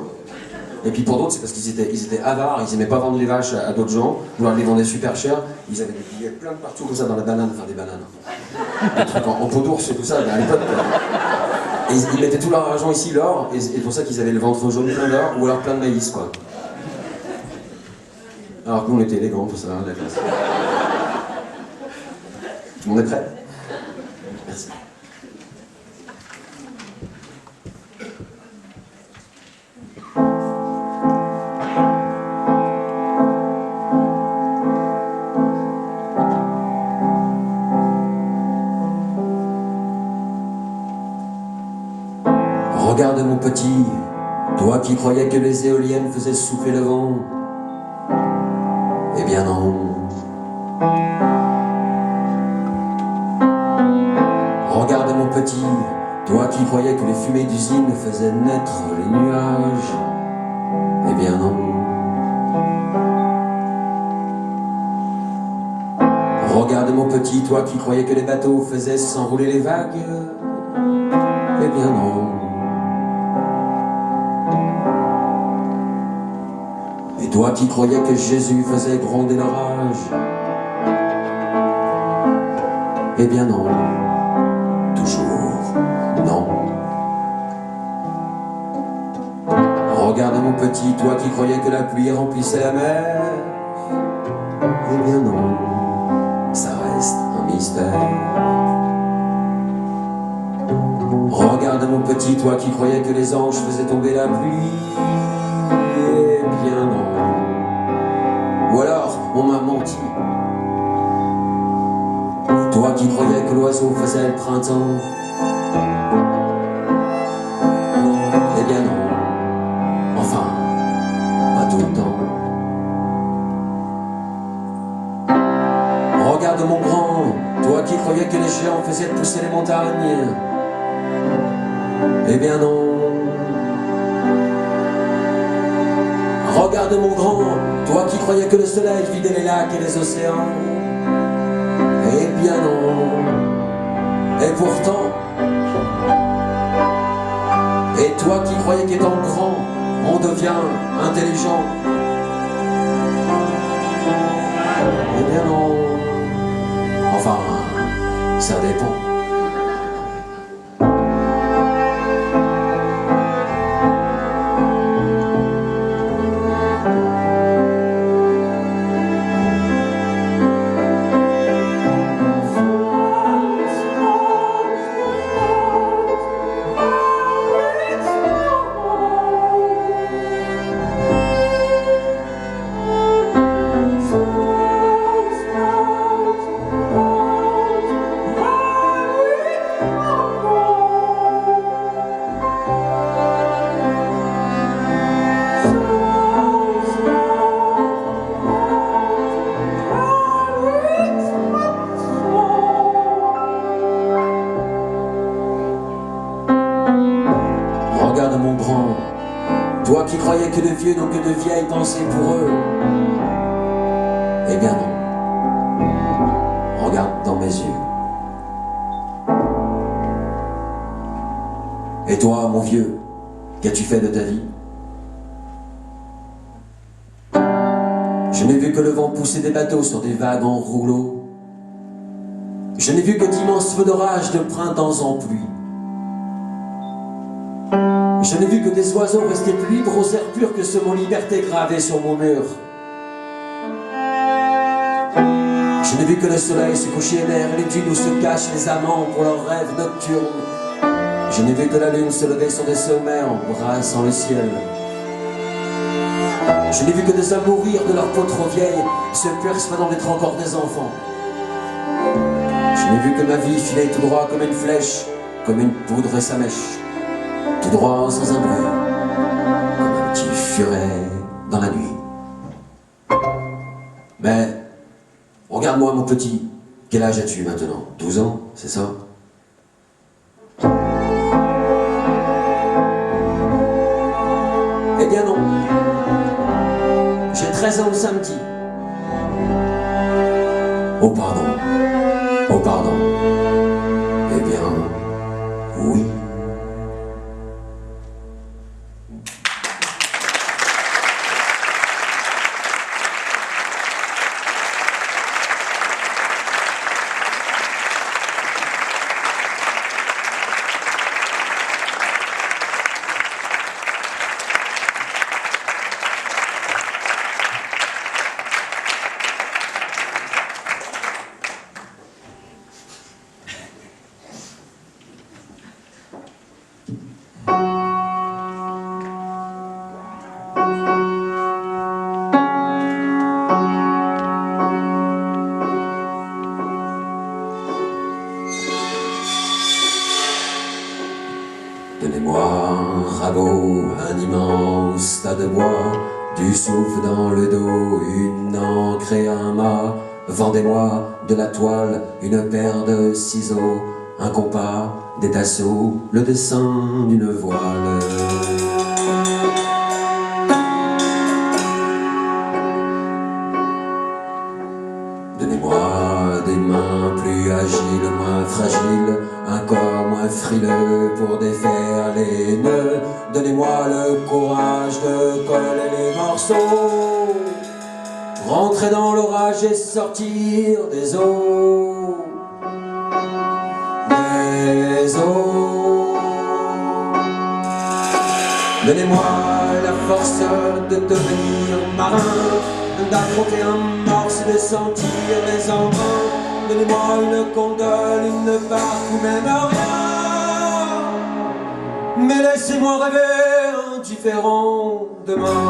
Et puis pour d'autres, c'est parce qu'ils étaient avares, ils aimaient pas vendre les vaches à d'autres gens, ou alors ils les vendaient super cher. Ils avaient des billets plein de partout comme ça dans la banane, enfin des bananes. Des trucs en pot d'ours et tout ça, à l'époque. Et ils mettaient tout leur argent ici, l'or, et c'est pour ça qu'ils avaient le ventre jaune plein d'or, ou alors plein de maïs, quoi. Alors que nous, on était élégants, tout ça, la classe. Tout le monde est prêt? Merci. Regarde mon petit, toi qui croyais que les éoliennes faisaient souffler le vent. Eh bien non. Regarde mon petit, toi qui croyais que les fumées d'usine faisaient naître les nuages. Eh bien non. Regarde mon petit, toi qui croyais que les bateaux faisaient s'enrouler les vagues. Eh bien non. Et toi qui croyais que Jésus faisait gronder l'orage. Eh bien non. Toujours non. Regarde mon petit, toi qui croyais que la pluie remplissait la mer. Eh bien non. Ça reste un mystère. Regarde mon petit, toi qui croyais que les anges faisaient tomber la pluie. Eh bien non. Ou alors, on m'a menti. Toi qui croyais que l'oiseau faisait le printemps. Eh bien non. Enfin, pas tout le temps. Regarde mon grand, toi qui croyais que les géants faisaient pousser les montagnes. Eh bien non. Regarde mon grand, toi qui croyais que le soleil vidait les lacs et les océans. Eh bien non. Et pourtant, et toi qui croyais qu'étant grand, on devient intelligent. Eh bien non. Enfin, ça dépend. Regarde mon grand, toi qui croyais que de vieux n'ont que de vieilles pensées pour eux. Eh bien non. Regarde dans mes yeux. Et toi, mon vieux, qu'as-tu fait de ta vie? Je n'ai vu que le vent pousser des bateaux sur des vagues en rouleau. Je n'ai vu que d'immenses feux d'orage de printemps en pluie. Je n'ai vu que des oiseaux restés plus libres aux airs purs que ce mot liberté gravé sur mon mur. Je n'ai vu que le soleil se coucher vers les dunes où se cachent les amants pour leurs rêves nocturnes. Je n'ai vu que la lune se lever sur des sommets embrassant le ciel. Je n'ai vu que des hommes mourir de leur peau trop vieille, se persuadant d'être encore des enfants. Je n'ai vu que ma vie filait tout droit comme une flèche, comme une poudre et sa mèche. Tout droit sans un bruit, comme un petit furet dans la nuit. Mais, regarde-moi mon petit, quel âge as-tu maintenant? 12 ans, c'est ça? Eh bien non, j'ai 13 ans le samedi. Oh pardon, oh pardon, eh bien, oui. Donnez-moi un ragot, un immense tas de bois, du souffle dans le dos, une encre et un mât. Vendez-moi de la toile, une paire de ciseaux, un compas, des tasseaux, le dessin d'une voile. Donnez-moi des mains plus agiles, moins fragiles, un corps moins frileux pour défaire les nœuds. Donnez-moi le courage de coller les morceaux, rentrer dans l'orage et sortir des eaux. Des eaux. Donnez-moi la force de devenir marin, d'affronter un morse, de sentir les embruns. Donnez-moi une condole, une barque ou même rien, mais laissez-moi rêver indifférent demain.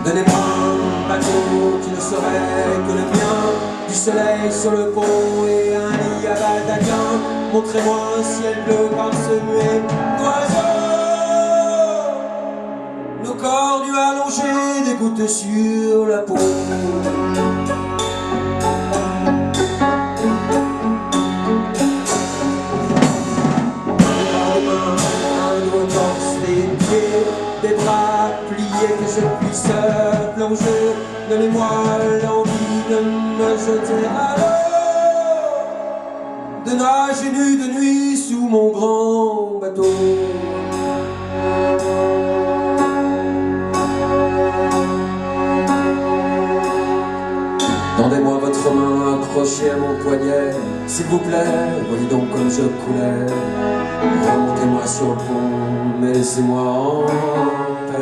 Donnez-moi un bateau qui ne serait que le mien, du soleil sur le pont et un lit à baldaquin. Montrez-moi un ciel bleu parsemé d'oiseaux, nos corps nus allongés, des gouttes sur la peau. Des bras pliés que je puisse plonger. Donnez-moi l'envie de me jeter à l'eau, de nager nu de nuit sous mon grand bateau. Tendez-moi votre main accrochée à mon poignet, s'il vous plaît, voyez donc comme je coulais. Remontez-moi sur le pont, mais laissez-moi en paix.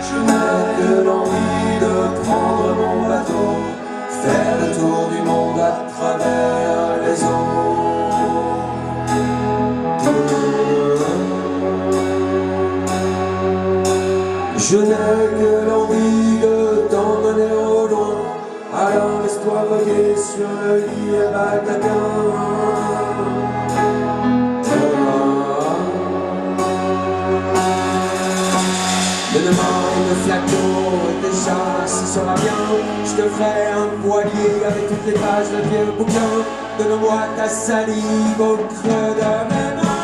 Je n'ai que l'envie de prendre mon bateau, faire le tour du monde à travers les eaux. Je n'ai que l'envie de t'emmener au loin, alors laisse-toi voguer sur le lit et baldaquin. Donne-moi une flaque d'eau et déjà ce sera bien. Je te ferai un voilier avec toutes les pages de vieux bouquins. Donne-moi ta salive au creux de mes mains.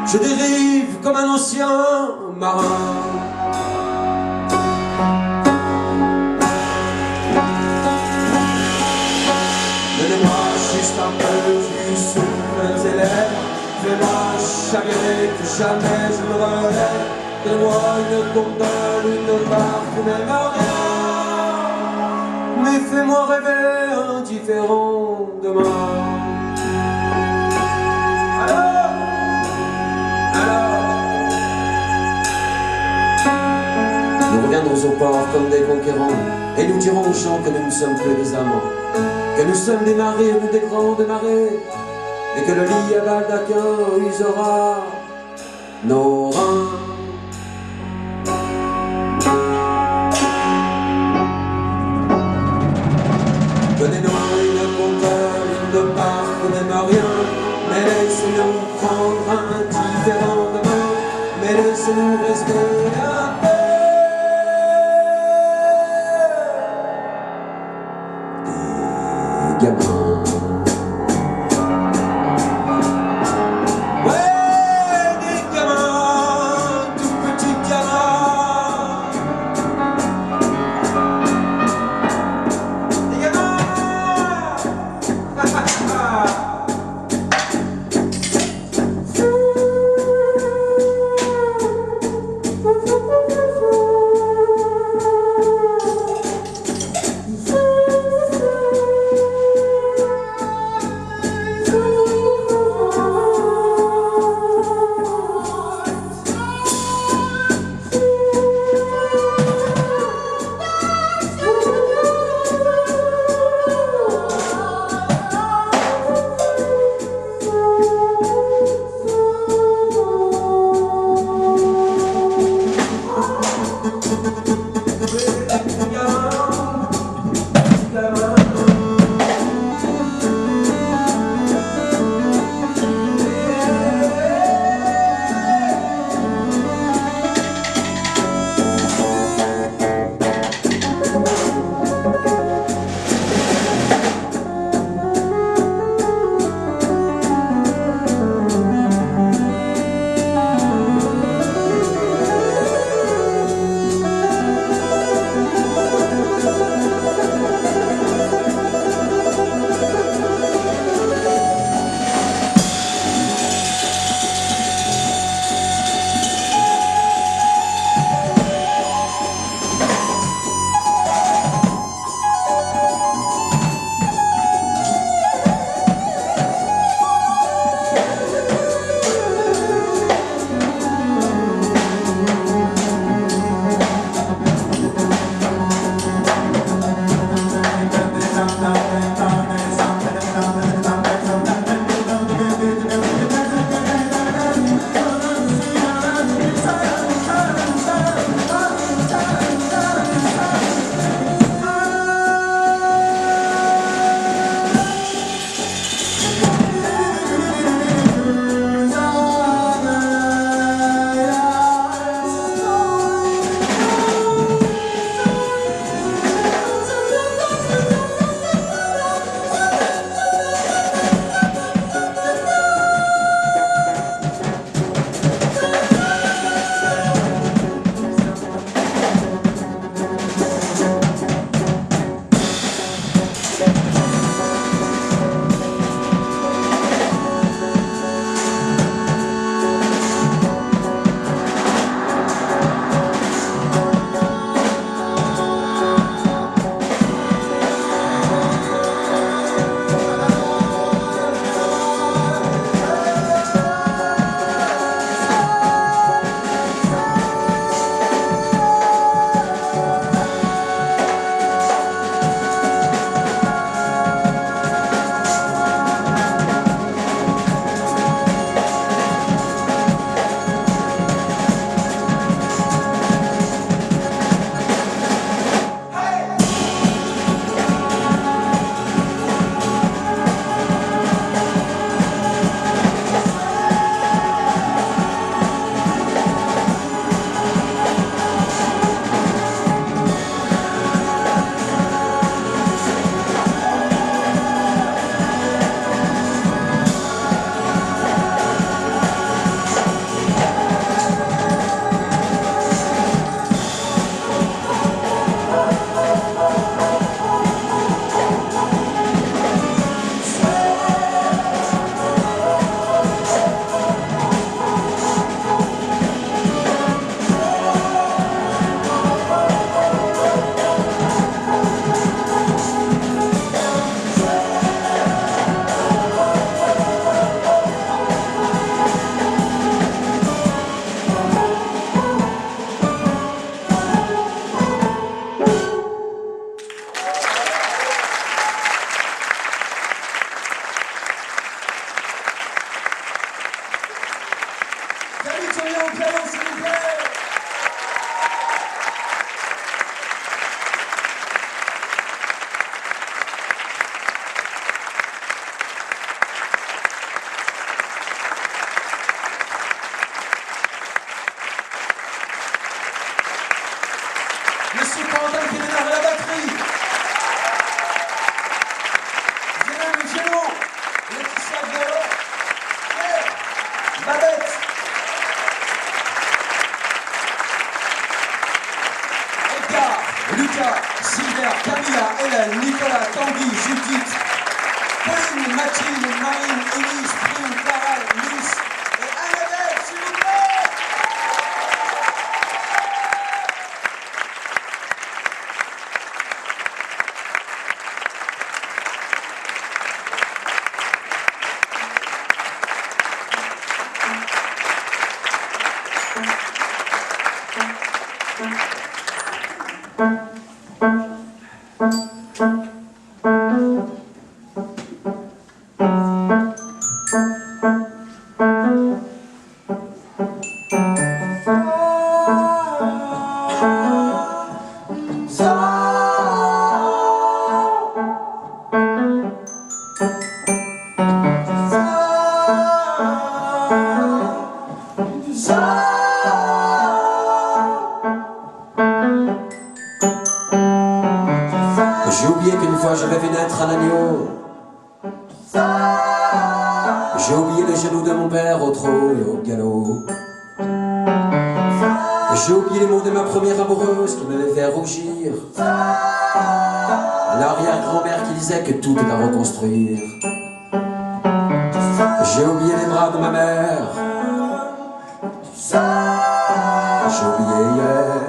Je dérive comme un ancien marin. Donnez-moi juste un peu du souffle tes lèvres. Fais-moi chavirer, que jamais je me relève. Donne-moi une gondole, une barque ou même rien, mais fais-moi rêver indifférent demain. Alors, nous reviendrons au port comme des conquérants, et nous dirons aux gens que nous ne sommes plus des amants, que nous sommes des marées ou des grandes marées, et que le lit à baldaquin usera nos reins. Donnez-nous une gondole, une barque, même rien, mais laissez-nous prendre indifférent demain, mais laissez-nous rester à paix. Des gamins. Monsieur Quentin qui démarre la batterie. Viens le violon. Laetitia violon. Babette. Edgar, Lucas, Silver, Camilla, Hélène, Nicolas, Tanguy, Judith, Pauline, Mathilde, Marine, Élise, Prime, Clara, Nice et Annabelle, s'il vous plaît. J'ai oublié qu'une fois j'avais vu naître un agneau. J'ai oublié les genoux de mon père au trot et au galop. J'ai oublié les mots de ma première amoureuse qui m'avait fait rougir. L'arrière-grand-mère qui disait que tout est à reconstruire. J'ai oublié les bras de ma mère. J'ai oublié hier.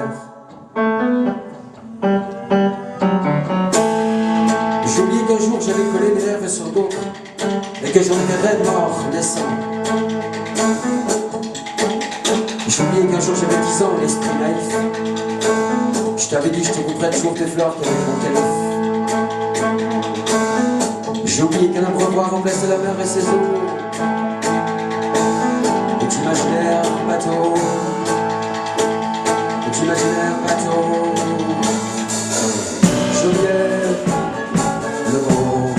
J'ai oublié qu'un jour j'avais collé mes lèvres sur d'autres et que j'en étais raide mort naissant. J'ai oublié qu'un jour j'avais 10 ans, l'esprit naïf. Je t'avais dit je te couperais toujours tes fleurs qui avaient mon calife. J'ai oublié qu'un abreuvoir remplaçait la mer et ses eaux. Et t'imaginaire bateau. Et t'imaginaire bateau. J'ai oublié le mot.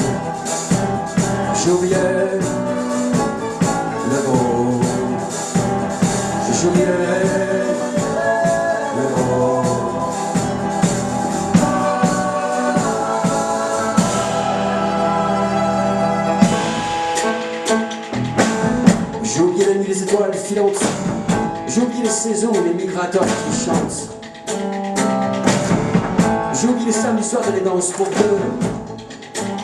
J'ai oublié le mot. J'ai oublié le mot. J'ai oublié la nuit, les étoiles filantes. J'ai oublié les saisons, les migrateurs qui chantent. J'ai oublié les samedis soirs de les danses pour deux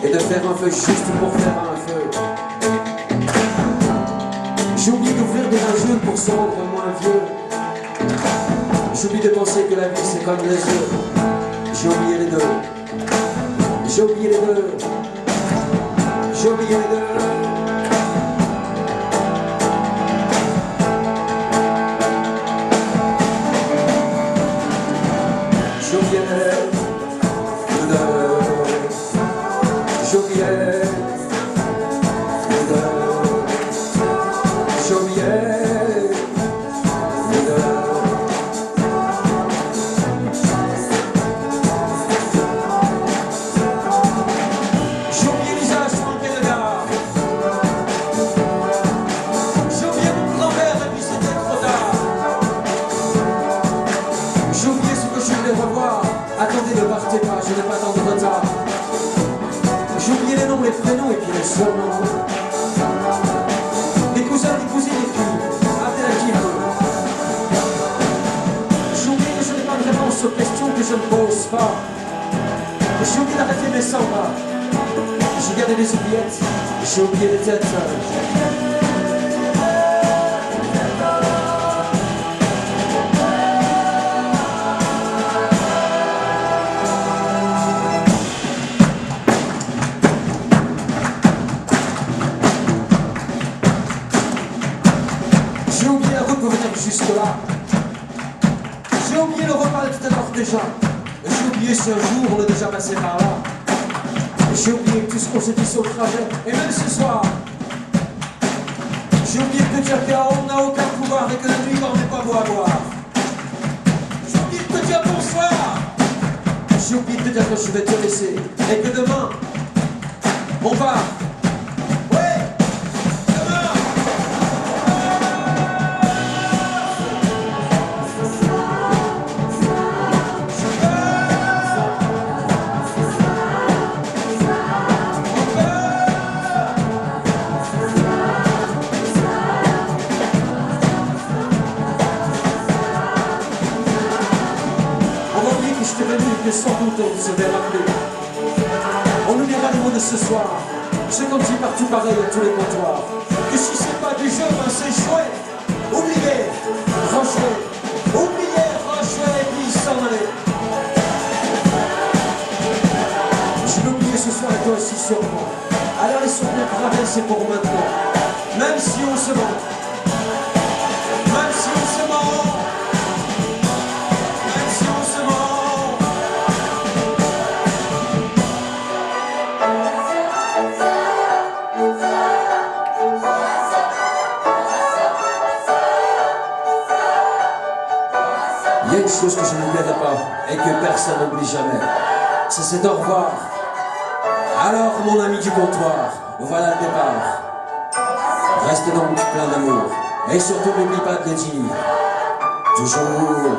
et de faire un feu juste pour faire un feu. J'ai oublié d'ouvrir des jeunes pour se rendre moins vieux. J'ai oublié de penser que la vie c'est comme les œufs. J'ai oublié les deux. J'ai oublié les deux. J'ai oublié les deux. J'ai oublié les deux. J'ai oublié les deux. J'ai oublié les deux. J'ai oublié l'usage sur le Canada. J'ai oublié mon grand-père et puis c'était trop tard. J'ai oublié ce que je voulais revoir. Attendez, ne partez pas, je n'ai pas tant de retard. J'ai oublié les noms, les prénoms et puis les surnoms. Les cousins, les cousines, les filles, appelez la qui veut. J'ai oublié que je n'ai pas de réponse aux questions que je ne pose pas. J'ai oublié d'arrêter mes sambas. J'ai gardé les oubliettes, j'ai oublié les têtes. J'ai oublié la route pour venir jusque-là. J'ai oublié le repas de tout à l'heure déjà. J'ai oublié si un jour on est déjà passé par là. J'ai oublié tout ce qu'on s'est dit sur le trajet, et même ce soir. J'ai oublié de te dire qu'on n'a aucun pouvoir et que la nuit on n'est pas beau à boire. J'ai oublié de te dire bonsoir. J'ai oublié de te dire que je vais te laisser et que demain, on part. est venu que sans doute on se verra plus. On oubliera les mots de ce soir. C'est comme si partout pareil à tous les comptoirs. Que si c'est pas du jeu, ben c'est chouette. Oubliez, rejouez. Oubliez, rejouez et puis s'en aller. Je l'ai oublié ce soir et toi aussi sûrement. Alors les souvenirs gravés c'est pour maintenant. Même si on se ment. Même si on se ment. Même si on se ment. Il y a une chose que je n'oublierai pas et que personne n'oublie jamais. C'est au revoir. Alors mon ami du comptoir, voilà le départ. Reste donc plein d'amour. Et surtout n'oublie pas de le dire. Toujours.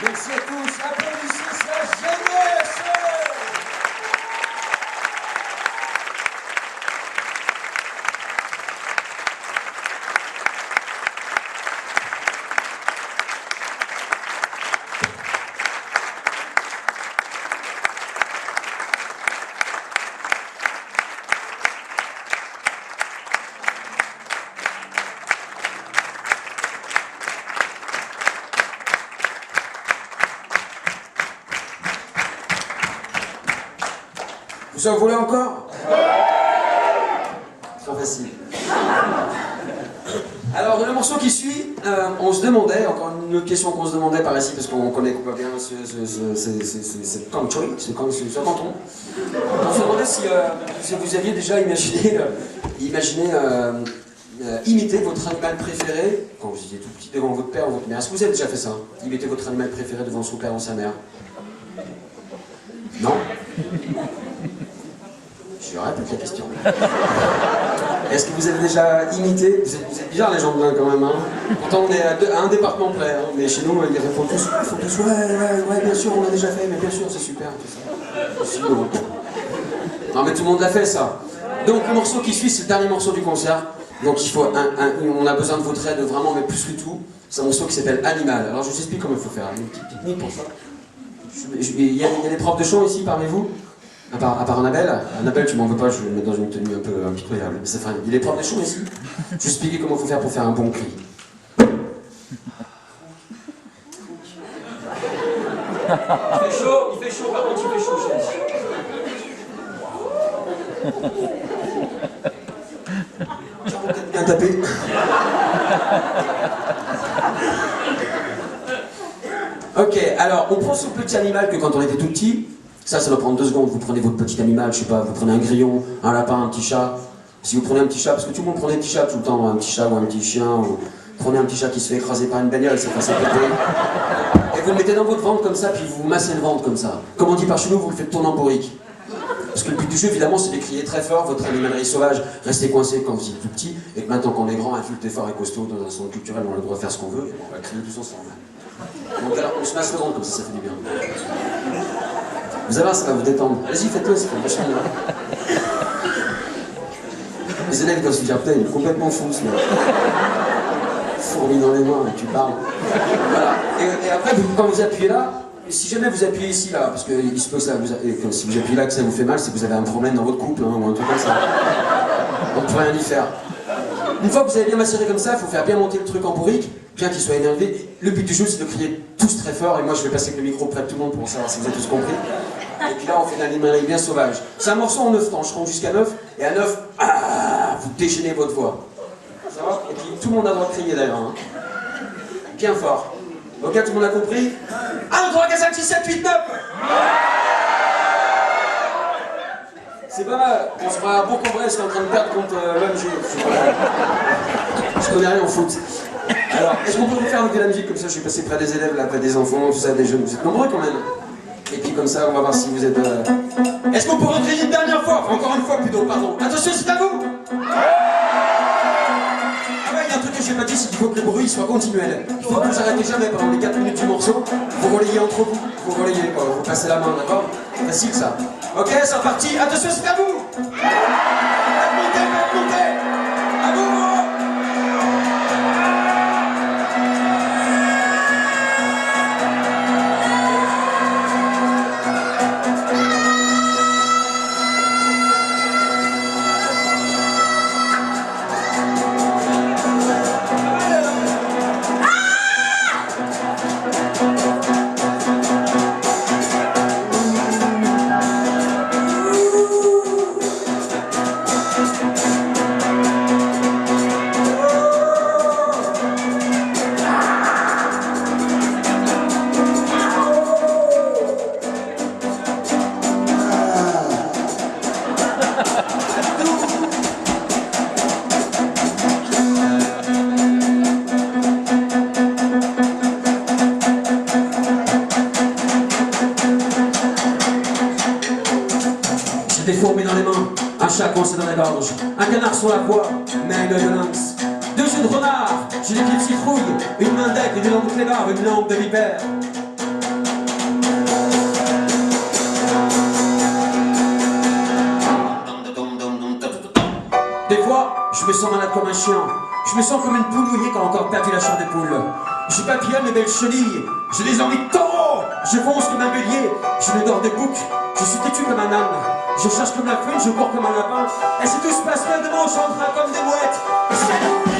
Merci à tous, applaudissez sa jeunesse. Vous en voulez encore? Trop facile. Alors, le morceau qui suit, on se demandait, encore une autre question qu'on se demandait par ici, parce qu'on connaît pas bien cette country, ce canton. On se demandait si vous aviez déjà imaginé imiter votre animal préféré, quand vous étiez tout petit devant votre père ou votre mère. Est-ce que vous avez déjà fait ça? Imiter votre animal préféré devant son père ou sa mère? Non? Je répète la question. Est-ce que vous avez déjà imité? Vous êtes bizarre les gens de là quand même, hein? Pourtant on est à un département près, hein, mais chez nous ils répondent tous ouais, bien sûr on l'a déjà fait, mais bien sûr c'est super, tout ça. Non mais tout le monde l'a fait ça. Donc le morceau qui suit c'est le dernier morceau du concert. Donc il faut on a besoin de votre aide vraiment, mais plus que tout. C'est un morceau qui s'appelle Animal. Alors je vous explique comment il faut faire. Une petite technique pour ça. Il y a des profs de chant ici parmi vous? À part Annabelle. Annabelle, tu m'en veux pas, je vais me mettre dans une tenue un peu impitoyable. Mais c'est fun. Il y a des profs de chant ici. Je vais expliquer comment il faut faire pour faire un bon cri. Il fait chaud, par contre, il fait chaud, chérie. Tiens, on peut bien taper. Ok, alors on prend ce petit animal que quand on était tout petit. Ça va prendre 2 secondes. Vous prenez votre petit animal, je sais pas, vous prenez un grillon, un lapin, un petit chat. Si vous prenez un petit chat, parce que tout le monde prenait un petit chat tout le temps, un petit chat ou un petit chien, ou prenez un petit chat qui se fait écraser par une bagnole, c'est facile à péter. Et vous le mettez dans votre ventre comme ça, puis vous massez le ventre comme ça. Comme on dit par chez nous, vous le faites tourner en bourrique. Parce que le but du jeu, évidemment, c'est de crier très fort votre animalerie sauvage, restez coincé quand vous êtes tout petit, et que maintenant qu'on est grand, adulte et fort et costaud, dans un centre culturel, on a le droit de faire ce qu'on veut, et on va crier tous ensemble. Donc alors, on se masse le ventre comme ça fait du bien. Vous allez voir, ça va vous détendre. Allez-y, faites-le, c'est vachement bien. Les élèves doivent se dire, putain, il est complètement fou, ce mec. Fourmi dans les mains, et tu parles. Voilà. Et après, quand vous appuyez là, Et si jamais vous appuyez ici, là, parce qu'il se peut que si vous appuyez là que ça vous fait mal, c'est que vous avez un problème dans votre couple, hein, ou un truc comme ça. Donc, on peut rien y faire. Une fois que vous avez bien macéré comme ça, il faut faire bien monter le truc en bourrique, bien qu'il soit énervé. Le but du jeu, c'est de crier tous très fort, et moi je vais passer avec le micro près de tout le monde pour savoir si vous avez tous compris. Et puis là, on fait une animalerie bien sauvage. C'est un morceau en 9 temps, je compte jusqu'à 9, et à 9, vous déchaînez votre voix. Ça va? Et puis tout le monde a le droit de crier d'ailleurs. Hein. Bien fort. Ok, tout le monde a compris? 1, 3, 4, 5, 6, 7, 8, 9! C'est pas mal, on se fera un bon congrès, c'est en train de perdre contre l'OMG. Je connais rien en foot. Alors, est-ce qu'on peut refaire avec de la musique comme ça? Je suis passé près des élèves, là, près des enfants, tout ça, des jeunes. Vous êtes nombreux quand même. Et puis comme ça, on va voir si vous êtes... Est-ce qu'on peut recrier une dernière fois? Enfin, encore une fois plutôt, pardon. Attention, c'est à vous! Ah ouais, il y a un truc que j'ai pas dit, c'est qu'il faut que le bruit soit continuel. Il faut que vous arrêtez jamais pendant les 4 minutes du morceau. Vous relayez entre vous. Vous relayez, quoi. Vous passez la main, d'accord? Facile, ça. Ok, c'est reparti. Attention, c'est à vous! Faites monter, faites monter! À vous! Des fourmis dans les mains, un chat coincé dans la gorge, un canard sur la voie, mais un œil de lynx. 2 yeux de renard, j'ai des pieds de citrouille, une main d'aigle et une langue de clébard, une langue de vipère. Des fois, je me sens malade comme un chien, je me sens comme une poule mouillée qui a encore perdu la chair des poules. Je papillonne mes belles chenilles, j'ai des envies de taureau, je fonce comme un bélier, je ne dors des boucs, je suis têtu comme un âne. Je cherche comme la fouine, je cours comme un lapin. Et si tout se passe bien, demain on chantera comme des mouettes. C'est nous les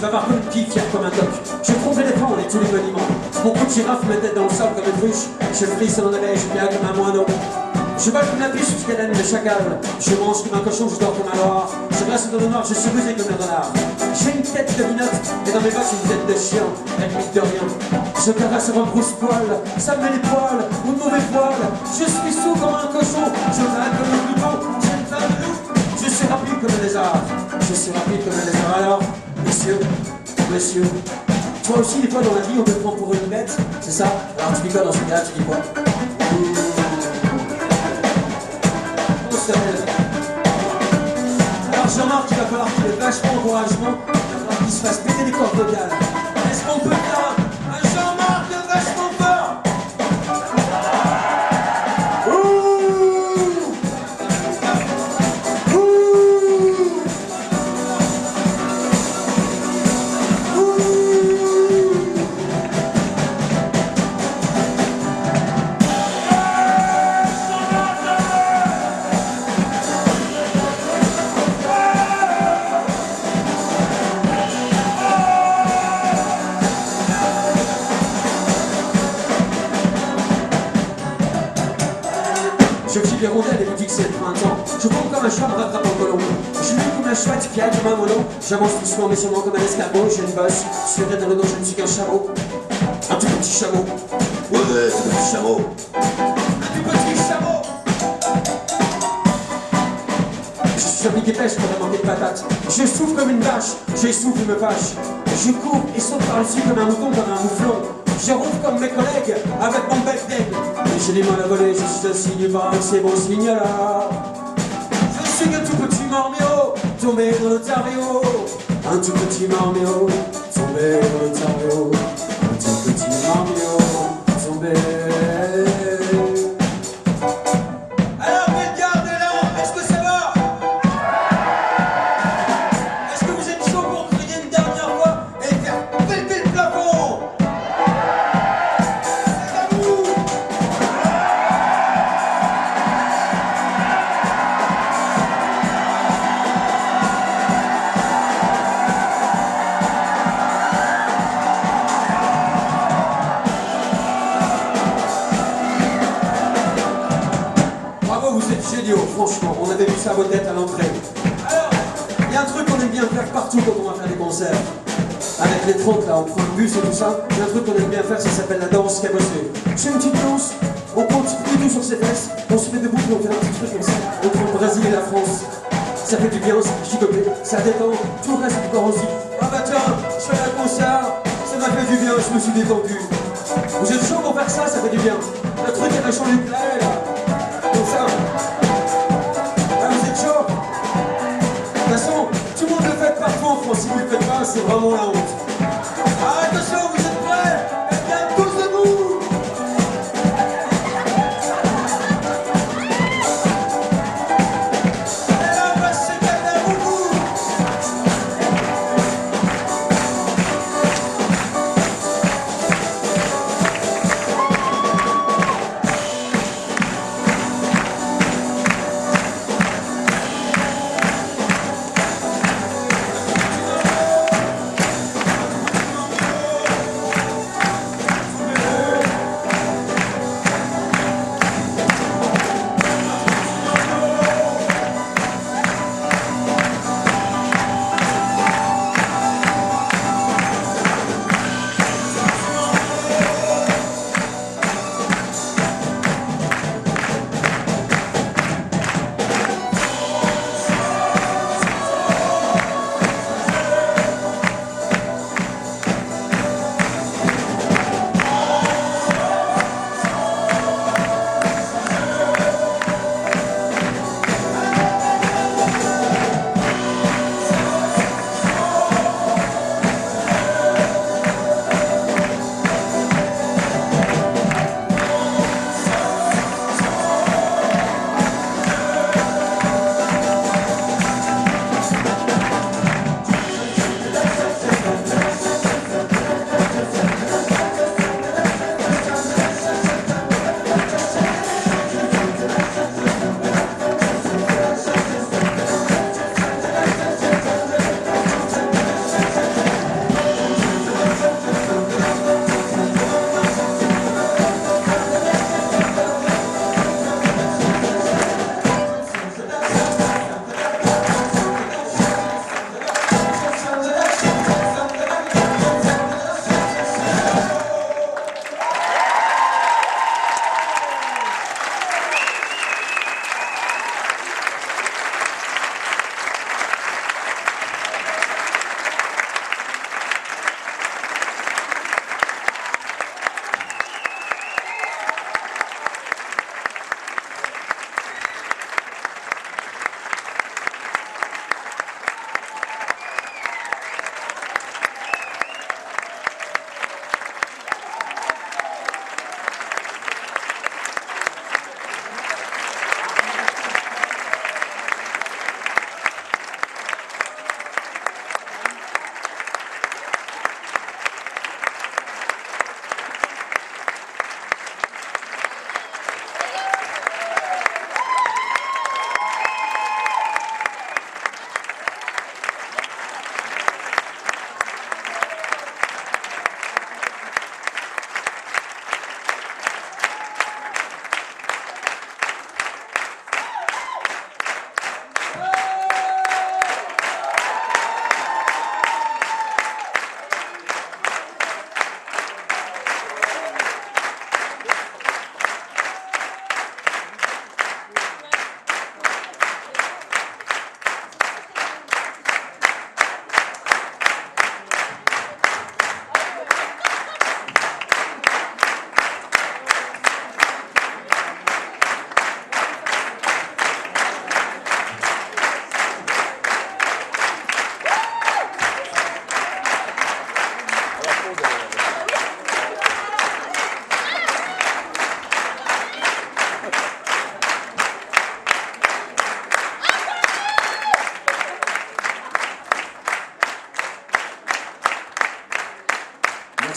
bavard comme une pie, fier comme un toc. Je trouve l'éléphant et tous les monuments. Mon coup de girafe me tête dans le sable comme une ruche. Je frise dans la neige, bien comme un moineau. Je vole comme la biche jusqu'à la de chacal. Je mange comme un cochon, je dors comme un loir. Je glace dans le noir, je suis rusé comme un renard. J'ai une tête de minotte et dans mes bottes une tête de chien. Elle limite de rien. Je caresse sur un brousse-poil, ça me met les poils ou de mauvais poils. Je suis sous comme un cochon, je râle comme un bouton. J'ai une femme de loup, je suis rapide comme un lézard. Je suis rapide comme un lézard. Alors, messieurs, toi aussi, des fois dans la vie, on te prend pour une bête, c'est ça? Alors tu dis quoi dans ce cas-là? Tu dis quoi? Comment ça s'appelle? Alors Jean-Marc, il va falloir qu'il ait vachement d'encouragement, il va falloir qu'il se fasse péter les cordes vocales. Est-ce qu'on peut faire un Jean-Marc vachement fort? Je file les rondelles et vous dis que c'est le printemps. Je tombe comme un chat, me rattrape en colombe. Je suis comme la chouette qui aille comme un melon. J'avance doucement mais sûrement comme un escargot. J'ai une bosse, je suis dans le dos, je ne suis qu'un chameau. Un tout petit chameau. Ouais, tout petit chameau. Un tout petit chameau. pique et pêche pour manquer de patates. Je souffle comme une vache, j'essouffle et me fâche. Je cours et saute par-dessus comme un mouton, comme un mouflon. Je ronfle comme mes collègues avec mon bec d'aigle. Et j'ai les mains à voler, je suis un signe, par c'est bon signe là. Je suis un tout petit marméo, tombé dans l'Ontario. Un tout petit marméo, tombé dans l'Ontario. Un tout petit marméo, tombé. Alors, Bellegarde est là, est-ce que ça va? Est-ce que vous êtes chaud pour crier une dernière fois et faire péter le plafond? C'est à vous! Bravo, vous êtes géniaux, franchement, on avait vu ça à votre tête à l'entrée. Alors, il y a un truc qu'on aime bien faire partout quand on va faire des concerts. Avec les 30 là, on prend le bus et tout ça. Il y a un truc qu'on aime bien faire, ça s'appelle la danse cabossée. C'est une petite danse, on compte tout sur ses fesses, on se met debout et on fait un petit truc comme ça. Entre le Brésil et la France. Ça fait du bien, ça fait chicoter, ça détend, tout le reste du corps aussi. Ah bah tiens, je fais un concert, ça m'a fait du bien, je me suis détendu. Vous êtes chaud pour faire ça, ça fait du bien. Le truc est vachement du clair là. Comme ça. Ah, vous êtes chaud? De toute façon, tout le monde le fait partout en France. Si vous le faites pas, c'est vraiment la honte. Ah, attention, vous êtes prêts? Eh bien, tous debout! Et là, on va se mettre à bout!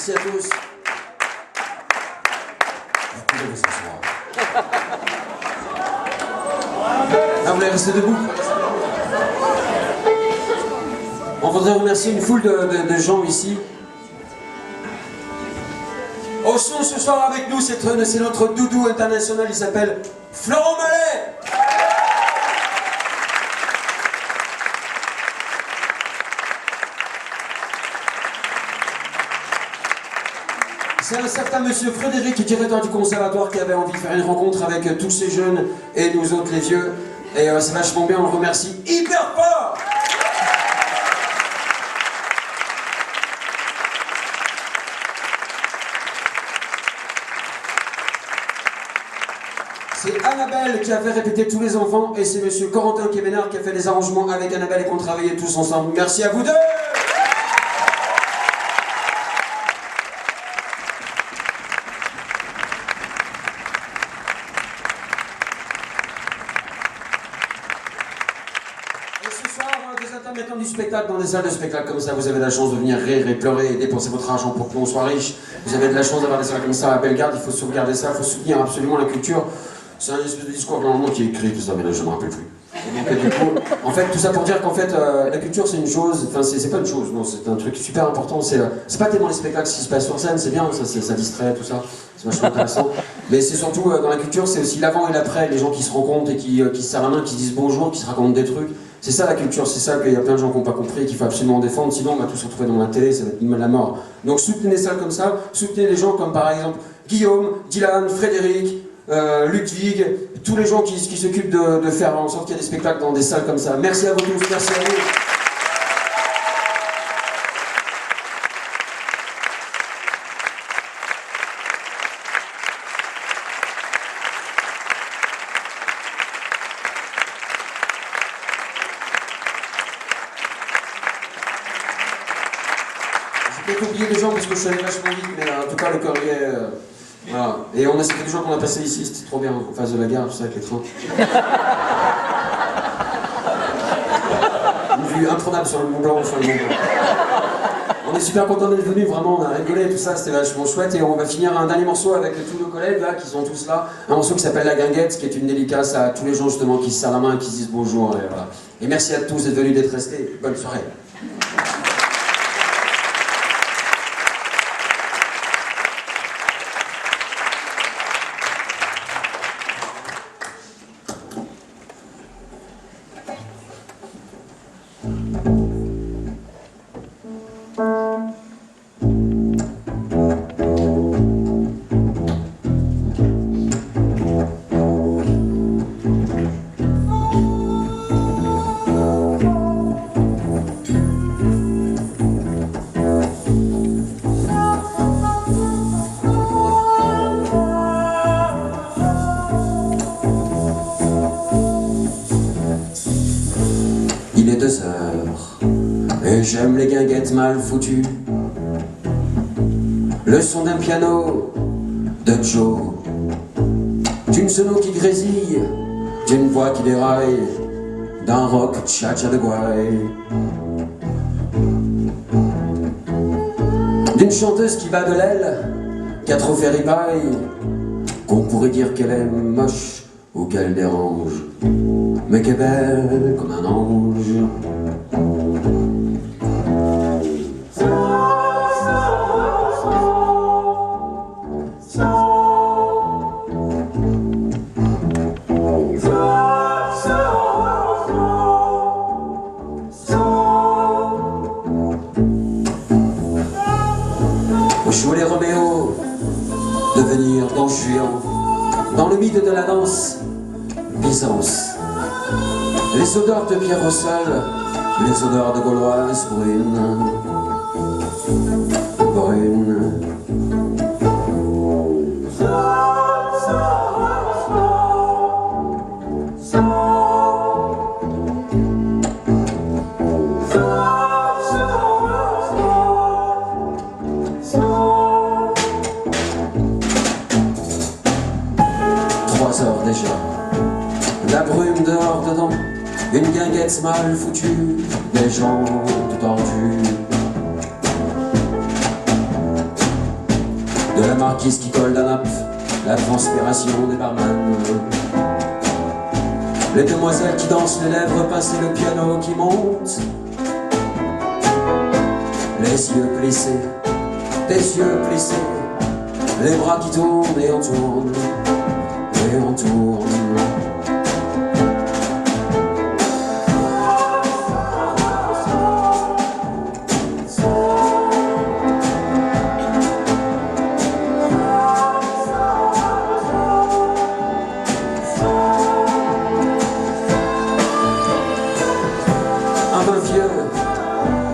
Merci à tous. Vous pouvez vous asseoir. Ah, vous voulez rester debout? On voudrait remercier une foule de gens ici. Au son ce soir avec nous, c'est notre doudou international, il s'appelle Florent Mallet. C'est un certain monsieur Frédéric, directeur du conservatoire, qui avait envie de faire une rencontre avec tous ces jeunes et nous autres les vieux. Et c'est vachement bien, on le remercie hyper fort. C'est Annabelle qui a fait répéter tous les enfants et c'est monsieur Corentin Kéménard qui a fait les arrangements avec Annabelle et qu'on travaillait tous ensemble. Merci à vous deux. Maintenant du spectacle, dans des salles de spectacle comme ça, vous avez la chance de venir rire et pleurer et dépenser votre argent pour que l'on soit riche. Vous avez de la chance d'avoir des salles comme ça à Bellegarde, il faut sauvegarder ça, il faut soutenir absolument la culture. C'est un espèce de discours normalement qui est écrit, tout ça, mais là je ne me rappelle plus. Et donc, du coup, en fait, tout ça pour dire qu'en fait, la culture c'est une chose, enfin c'est pas une chose, non, c'est un truc super important. C'est pas tellement les spectacles qui se passent sur scène, c'est bien, ça distrait, tout ça, c'est vachement intéressant. Mais c'est surtout dans la culture, c'est aussi l'avant et l'après, les gens qui se rencontrent et qui se serrent la main, qui se disent bonjour, qui se racontent des trucs. C'est ça la culture, c'est ça qu'il y a plein de gens qui n'ont pas compris et qu'il faut absolument défendre, sinon on va tous se retrouver dans la télé, ça va être la mort. Donc soutenez les salles comme ça, soutenez les gens comme par exemple Guillaume, Dylan, Frédéric, Ludwig, tous les gens qui s'occupent de faire en sorte qu'il y ait des spectacles dans des salles comme ça. Merci à vous tous, merci à vous. J'ai peut-être oublié des gens parce que je suis allé vachement vite, mais en tout cas le courrier... voilà. Et on a c'était des gens qu'on a passé ici, c'était trop bien, en face de la gare, tout ça avec les trains. Une vue imprenable sur le Mont Blanc, On est super contents d'être venus, vraiment, on a rigolé, tout ça, c'était vachement chouette. Et on va finir un dernier morceau avec tous nos collègues là, qui sont tous là. Un morceau qui s'appelle La Guinguette, qui est une dédicace à tous les gens justement qui se serrent la main, qui se disent bonjour. Et, voilà. Et merci à tous d'être venus, d'être restés. Bonne soirée. Il est 2 heures et j'aime les guinguettes mal foutues. Le son d'un piano de Joe, d'une sono qui grésille, d'une voix qui déraille, d'un rock cha-cha de Guay, d'une chanteuse qui bat de l'aile, qui a trop fait ripaille, qu'on pourrait dire qu'elle est moche ou qu'elle dérange, mais qu'elle est belle comme un ange. Je voulais Roméo devenir Don Juan dans le mythe de la danse Byzance. Les odeurs de pierre au sol, les odeurs de gauloise brune, brune. Déjà, la brume dehors dedans, une guinguette mal foutue, des gens tout tordus. de la marquise qui colle la nappe, la transpiration des barman. Les demoiselles qui dansent les lèvres pincées, le piano qui monte, les yeux plissés, des yeux plissés, les bras qui tournent et on tourne, et on tourne.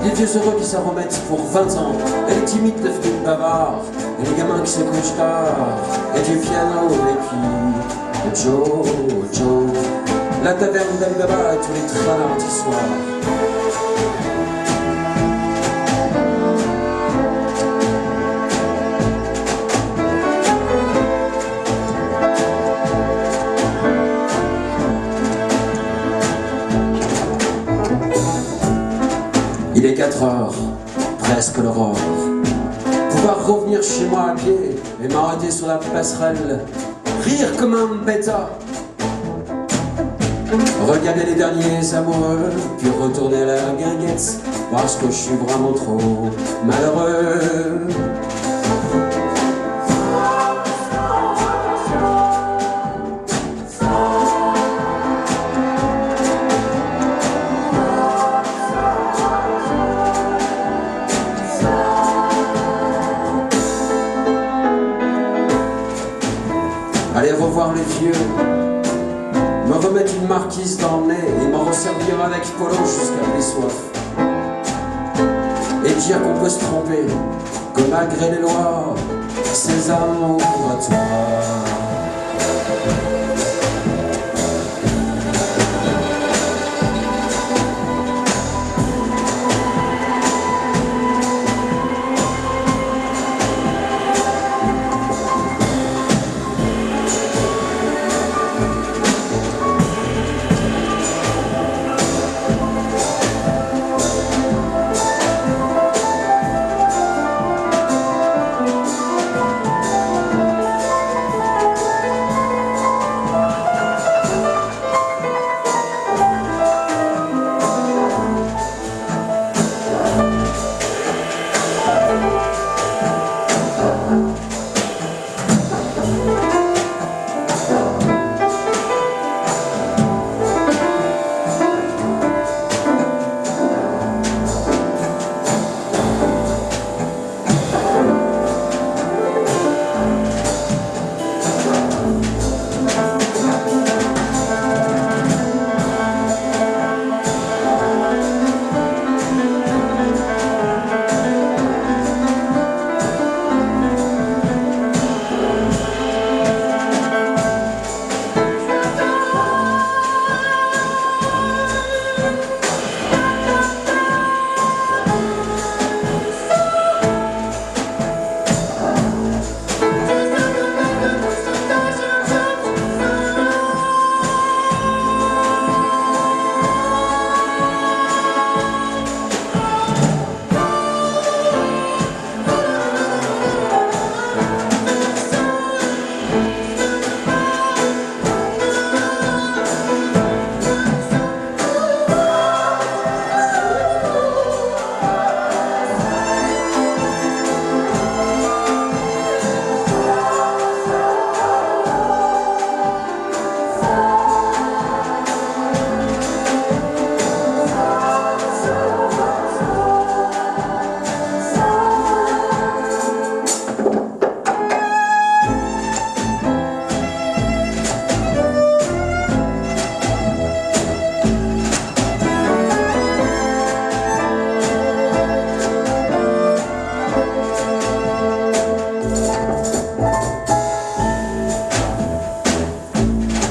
Les vieux heureux qui s'en remettent pour 20 ans, et les timides devenus bavards, et les gamins qui se couchent tard, et du piano, et puis Joe, la taverne d'Alibaba et tous les trains mardi soir. Il est 4 heures, presque l'aurore. Pouvoir revenir chez moi à pied et m'arrêter sur la passerelle, rire comme un bêta, regarder les derniers amoureux, puis retourner à la guinguette, parce que je suis vraiment trop malheureux. Aller revoir les vieux, me remettre une marquise dans le nez et m'en resservir avec Polo jusqu'à mes soifs. Et dire qu'on peut se tromper, que malgré les lois, ces âmes ouvrent à toi.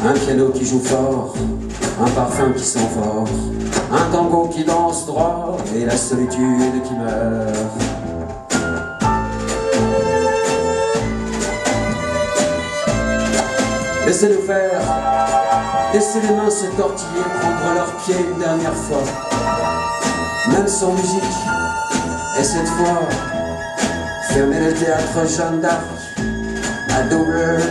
Un piano qui joue fort, un parfum qui sent fort, un tango qui danse droit et la solitude qui meurt. Laissez-nous faire, laissez les mains se tortiller, prendre leurs pieds une dernière fois, même sans musique, et cette fois, fermer le théâtre Jeanne d'Arc à double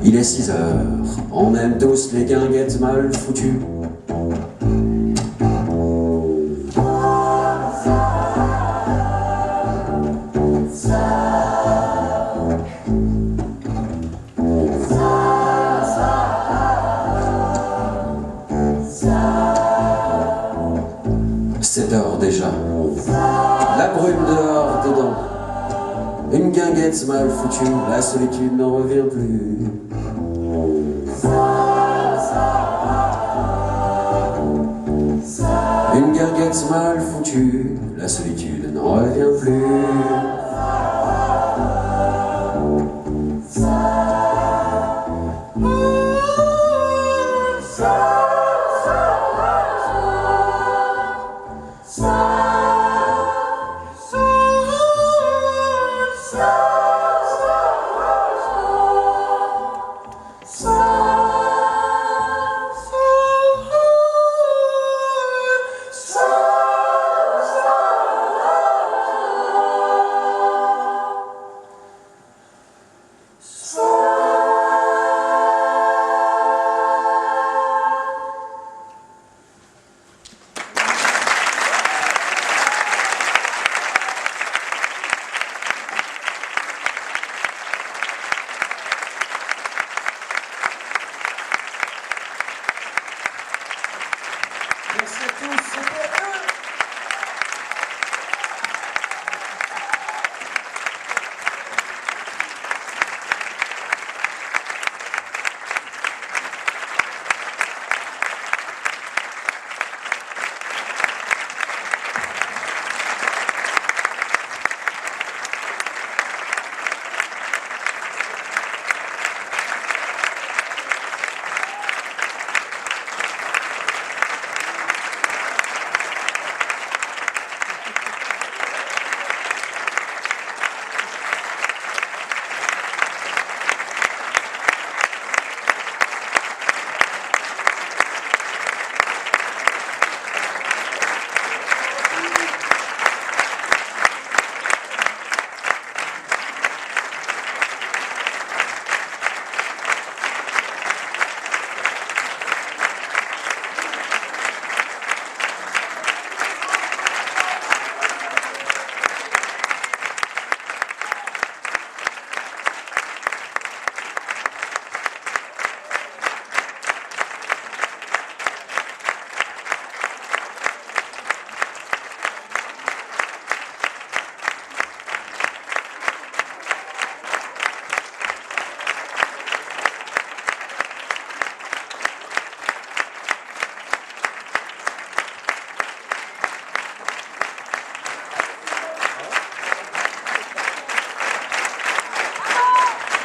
il est 6 heures, on aime tous les guinguettes mal foutues. C'est heures déjà, la brume dehors, dedans, une guinguette mal foutue, la solitude n'en revient plus. Une guinguette mal foutue, la solitude n'en revient plus.